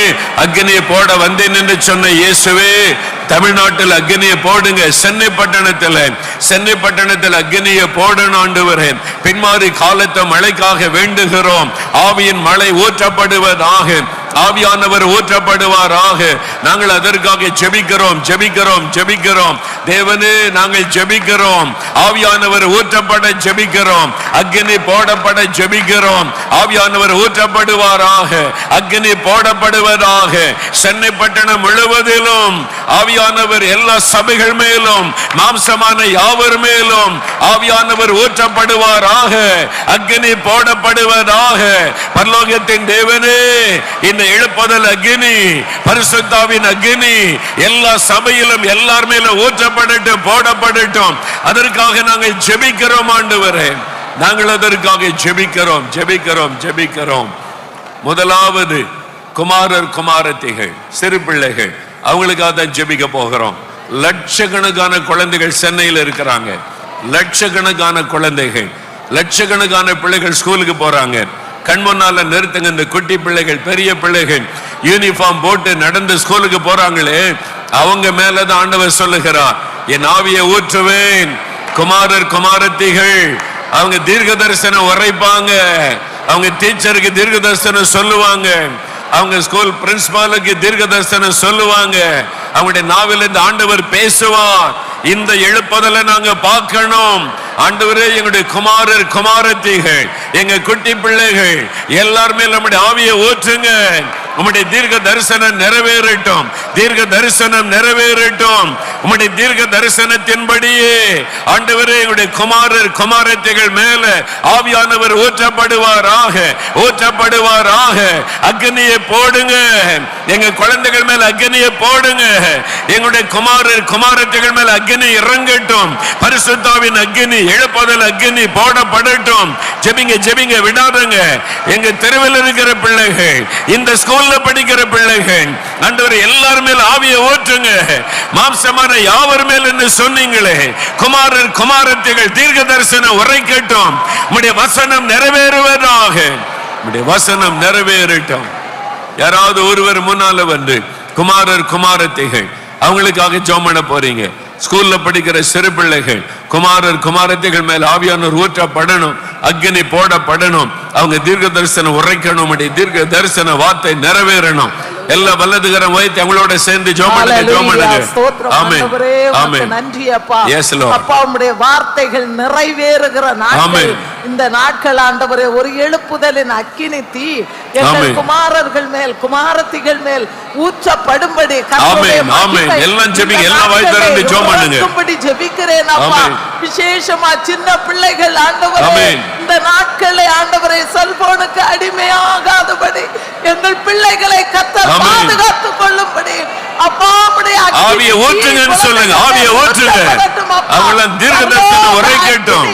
அக்னியை போட வந்தேன் என்று சொன்ன இயேசுவே, தமிழ்நாட்டில் அக்னியை போடுங்க. சென்னை பட்டணத்தில் அக்னியை போடணும் ஆண்டவரே. பின்மாறி காலத்தை மழைக்காக வேண்டுகிறோம். ஆவியின் மழை ஊற்றப்படுவதாக, ஆவியானவர் ஊற்றப்படுவாராக. நாங்கள் அதற்காக ஜெபிக்கிறோம், ஜெபிக்கிறோம், ஜெபிக்கிறோம். தேவனே நாங்கள் ஜெபிக்கிறோம். ஆவியானவர் ஊற்றப்பட ஜெபிக்கிறோம், அக்னி போடப்பட ஜெபிக்கிறோம். ஆவியானவர் ஊற்றப்படுவாராக, அக்னி போடப்படுவதாக. சென்னை பட்டணம் முழுவதிலும் ஆவியானவர் எல்லா சபைகள் மேலும், மாம்சமான யாவர் மேலும் ஆவியானவர் ஊற்றப்படுவாராக, அக்னி போடப்படுவதாக. பரலோகத்தின் தேவனே, இந்த எழுப்புதல் அக்னி, பரிசுத்தாவின் அக்னி எல்லா சபையிலும் எல்லார் மேலும் ஊற்றப்படட்டும், போடப்படட்டும். அதற்காக நாங்கள் ஜெபிக்கிறோம் ஆண்டவரே. நாங்கள் அதற்காக ஜெபிக்கிறோம், ஜெபிக்கிறோம், ஜெபிக்கிறோம். முதலாவது குமாரர் குமாரத்திகள், சிறு பிள்ளைகள், அவங்களுக்காக தான் ஜெபிக்க போகிறோம். லட்சக்கணக்கான குழந்தைகள் சென்னையில் இருக்கிறாங்க. லட்சக்கணக்கான குழந்தைகள், லட்சக்கணக்கான பிள்ளைகள் ஸ்கூலுக்கு போறாங்க. கண் முன்னால நிறுத்துங்க. இந்த குட்டி பிள்ளைகள், பெரிய பிள்ளைகள் யூனிஃபார்ம் போட்டு நடந்து ஸ்கூலுக்கு போறாங்களே, அவங்க மேலதான் ஆண்டவர் சொல்லுகிறார், என் ஆவியை ஊற்றுவேன். குமாரர் குமாரத்திகள் அவங்க தீர்க்க தரிசனம் உரைப்பாங்க, அவங்க டீச்சருக்கு தீர்க்க தரிசனம் சொல்லுவாங்க, அவங்க ஸ்கூல் பிரின்சிபாலுக்கு தீர்க்க தரிசனம் சொல்லுவாங்க. அவங்களுடைய நாவிலிருந்து ஆண்டவர் பேசுவார். இந்த எழுப்புதலை நாங்க பார்க்கணும். ஆண்டவரே, எங்களுடைய குமாரர் குமாரத்திகள், எங்க குட்டி பிள்ளைகள் எல்லாருமே நம்முடைய ஆவியை ஊற்றுங்க. உம்முடைய தீர்க்க தரிசனம் நிறைவேறட்டும், தீர்க்க தரிசனம் நிறைவேறட்டும். உம்முடைய தீர்க்க தரிசனத்தின்படியே ஆண்டவரே, எங்களுடைய குமாரர் குமாரத்திகள் மேல ஆவியானவர் ஊற்றப்படுவாராக, ஊற்றப்படுவாராக. அக்னியை போடுங்க, எங்க குழந்தைகள் மேல அக்னியை போடுங்க. எங்களுடைய குமாரர் குமாரத்திகள் மேல அக்னி இறங்கட்டும். பரிசுத்தாவின் அக்னி, எழுப்புதல் அக்னி போடப்படட்டும். ஜெபிங்க, ஜெபிங்க, விடாதங்க. எங்க தெருவில் இருக்கிற பிள்ளைகள், இந்த ஸ்கூல்ல படிக்கிற பிள்ளைகள், ஆண்டவரே எல்லார் மேல் ஆவியை ஊற்றுங்க. மாம்சமான யாவர் மேல் என்று சொன்னீங்களே, குமாரர் குமாரத்திகள் தீர்க்க தரிசனம் உரைக்கட்டும். உம்முடைய வசனம் நிறைவேறுவதாக, உம்முடைய வசனம் நிறைவேறட்டும். யாராவது ஒருவர் முன்னால வந்து குமாரர் குமாரத்திகள் அவங்களுக்காக ஜெபம் பண்ண போறீங்க. ஸ்கூல்ல படிக்கிற சிறு பிள்ளைகள், குமாரர் குமாரத்திகள் மேல் ஆவியானவர் ஊற்றப்படணும், அக்னி போடப்படணும். அவங்க தீர்க்க தரிசனம் உரைக்கணும், தீர்க்க தரிசன வார்த்தை நிறைவேறணும். எல்லா வல்லதுகரம் வைத்து அவங்களோட சேர்ந்து ஜெபம் பண்ணுங்க. ஆமென், ஆமென். நன்றி அப்பா. அப்பா, உம்முடைய வார்த்தைகள் நிறைவேறுகிற நாட்கள் இந்த நாட்கள் ஆண்டவரே. ஒரு எழுப்புதலின் அக்கினி தீ எங்கள் குமாரர்கள் மேல் குமாரத்திகள் மேல் ஊற்றப்படும்படி எல்லாம் ஜெபிங்க, எல்லாம் வாய் திறந்து ஜெபம் பண்ணுங்க. ஜெபிக்கிறேன் அப்பா. விசேஷமா சின்ன பிள்ளைகள் ஆண்டவரே, இந்த நாட்களை ஆண்டவரே செல்போனுக்கு அடிமையாகாதபடி எங்கள் பிள்ளைகளை கர்த்தர் பாதுகாத்துக் கொள்ளும்படி அப்பா, உம்முடைய ஆவியை ஊற்றுங்கன்னு சொல்லுங்க. ஆவியை ஊற்றுங்க, அவங்கள தீர்க்க தரிசனம் உரைக்கட்டும்.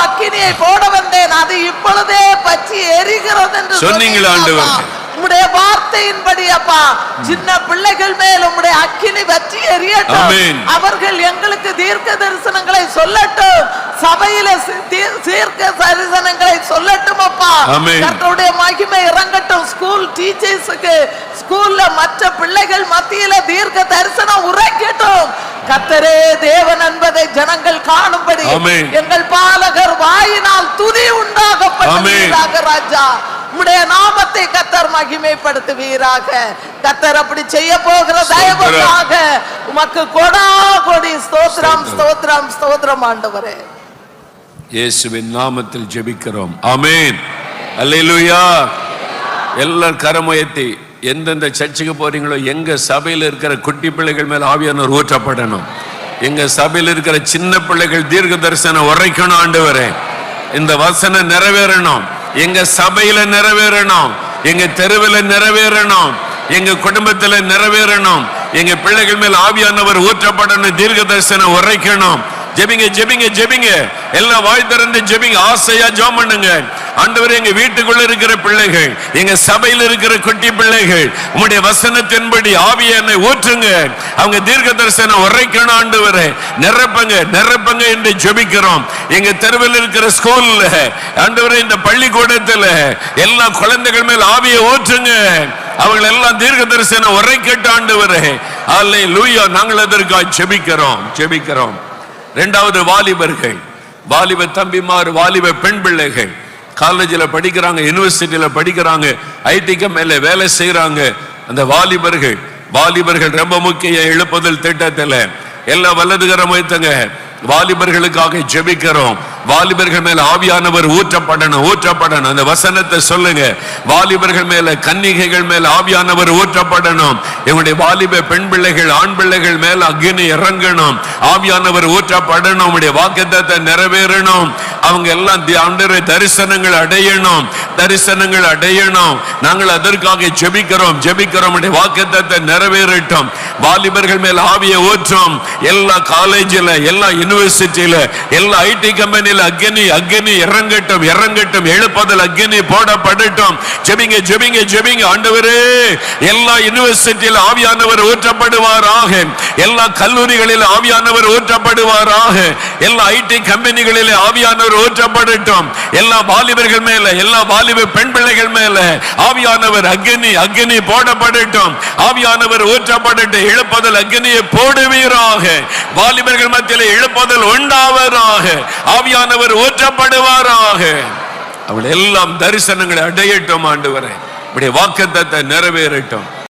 அக்கினியை போட வந்தேன், அது இப்பொழுதே பற்றி எரிகிறது என்று சொன்னீங்களா ஆண்டவர்? உம்முடைய வார்த்தையின்படி அப்பா, சின்ன பிள்ளைகள் மேல் உம்முடைய அக்கினி வற்றி எரியட்டும். அவர்கள் எங்களுக்கு தீர்க்க தரிசனங்களை சொல்லட்டும், சபையில தீர்க்க தரிசனங்களை சொல்லட்டும் அப்பா. கர்த்தருடைய மகிமை இறங்கட்டும். ஸ்கூல் டீச்சர்ஸுக்கு, ஸ்கூல்ல மற்ற பிள்ளைகள் மத்தியில தீர்க்க தரிசனம் உரைக்கட்டும். கர்த்தரே தேவன் என்பதை ஜனங்கள் காணும்படி எங்கள் பாலகர் வாயினால் துதி உண்டாகப்பட்டதாக ராஜா, உம்முடைய நாமத்தை கர்த்தர் மகிமைப்படுத்துவீராக. கர்த்தர் அப்படி செய்ய போகிற தயவுக்காக உமக்கு கொடா கொடி ஸ்தோத்திரம், ஸ்தோத்திரம், ஸ்தோத்திரம் ஆண்டவரே. இயேசுவின் நாமத்தில் ஜெபிக்கிறோம். ஆமென், அல்லேலூயா. எல்லாரும் கரம் உயர்த்தி எந்தெந்த சர்ச்சுக்கு போறீங்களோ எங்க சபையில் இருக்கிற குட்டி பிள்ளைகள் மேல் ஆவியானவர் ஊற்றப்படணும். எங்க சபையில் இருக்கிற சின்ன பிள்ளைகள் தீர்க்க தரிசனம் உரைக்கணும். ஆண்டவரே, இந்த வசனம் நிறைவேறணும். எங்க சபையில நிறைவேறணும், எங்க தெருவில் நிறைவேறணும், எங்க குடும்பத்துல நிறைவேறணும். எங்க பிள்ளைகள் மேல் ஆவியானவர் ஊற்றப்படணும், தீர்க்க தரிசனம் உரைக்கணும். ஜெபிங்க ஜெபிங்க ஜெபிங்க, எல்லாம் வாய் திறந்து ஜெபிங்க, ஆசையா ஜெபம் பண்ணுங்க. ஆண்டவரே, எங்க வீட்டுக்குள்ள இருக்கிற பிள்ளைகள், எங்க சபையில் இருக்கிற குட்டி பிள்ளைகள் உம்முடைய வசனத்தின்படி ஆவியை ஊற்றுங்க, அவங்க தீர்க்க தரிசனம் உரைக்கணும். ஆண்டவரே, நிரப்புங்க நிரப்புங்க என்று ஜெபிக்கிறோம். எங்க தெருவில் இருக்கிற ஸ்கூல்ல, ஆண்டவரே, இந்த பள்ளிக்கூடத்துல எல்லா குழந்தைகள் மேல் ஆவியை ஊற்றுங்க, அவர்கள் எல்லாம் தீர்க்க தரிசனம் உரைக்கட்டும். ஆண்டவரே, அல்லேலூயா. நாங்கள் அதற்காக ஜெபிக்கிறோம் ஜெபிக்கிறோம். இரண்டாவது, வாலிபர்கள், வாலிப தம்பிமார், வாலிப பெண் பிள்ளைகள் காலேஜில் படிக்கிறாங்க, யூனிவர்சிட்டியில படிக்கிறாங்க, ஐடி கம்பெனில வேலை செய்யறாங்க. அந்த வாலிபர்கள் ரொம்ப முக்கிய எழுப்புதல் திட்டத்தில் எல்லா வலதுகரம் வைத்தங்க. வாலிபர்களுக்காக ஜெபிக்கிறோம். வாலிபர்கள் மேல ஆவியானவர் ஊற்றப்படணும் ஊற்றப்படணும். அந்த வசனத்தை சொல்லுங்க. வாலிபர்கள் மேல, கன்னிகைகள் மேல ஆவியானவர் ஊற்றப்படணும். எங்களுடைய வாலிப பெண் பிள்ளைகள், ஆண் பிள்ளைகள் மேல அக்னி இறங்கணும், ஆவியானவர் ஊற்றப்படணும். உங்களுடைய வாக்குத்தத்தத்தை நிறைவேறணும். அவங்க எல்லாம் ஆண்டவரே தரிசனங்கள் அடையணும், தரிசனங்கள் அடையணும். நாங்கள் அதற்காக ஜெபிக்கிறோம் ஜெபிக்கிறோம். உங்களுடைய வாக்குத்தத்தத்தை நிறைவேறட்டும். வாலிபர்கள் மேல ஆவியை ஊற்றும். எல்லா காலேஜில், எல்லா யூனிவர்சிட்டியில, எல்லா ஐடி கம்பெனியில அக்னி அக்னி இறங்கட்டும் இறங்கட்டும். எழுப்புதல் அக்னி போடப்படட்டும். ஜெபிங்க ஜெபிங்க ஜெபிங்க. ஆண்டவரே, எல்லா யூனிவர்சிட்டியில ஆவியானவர் ஊற்றப்படுவாராக, எல்லா கல்லூரிகளில் ஆவியானவர் ஊற்றப்படுவாராக, எல்லா ஐடி கம்பெனிகளில் ஆவியானவர் ஊற்றப்படட்டும். எல்லா வாலிபர்கள் மேல, எல்லா வாலிப பெண் பிள்ளைகள் மேல ஆவியானவர் அக்னி அக்னி போடப்படட்டும். ஆவியானவர் ஊற்றப்படட்டும். எழுப்புதல் அக்னியை போடுவீராக. வாலிபர்கள் மத்தியில் எழுப்புதல் உண்டாவதாக. ஆவியானவர் ஊற்றப்படுவாராக. அவள் எல்லாம் தரிசனங்களை அடையட்டும். ஆண்டவரே, உம்முடைய வாக்குத்தத்தத்தை நிறைவேறட்டும்.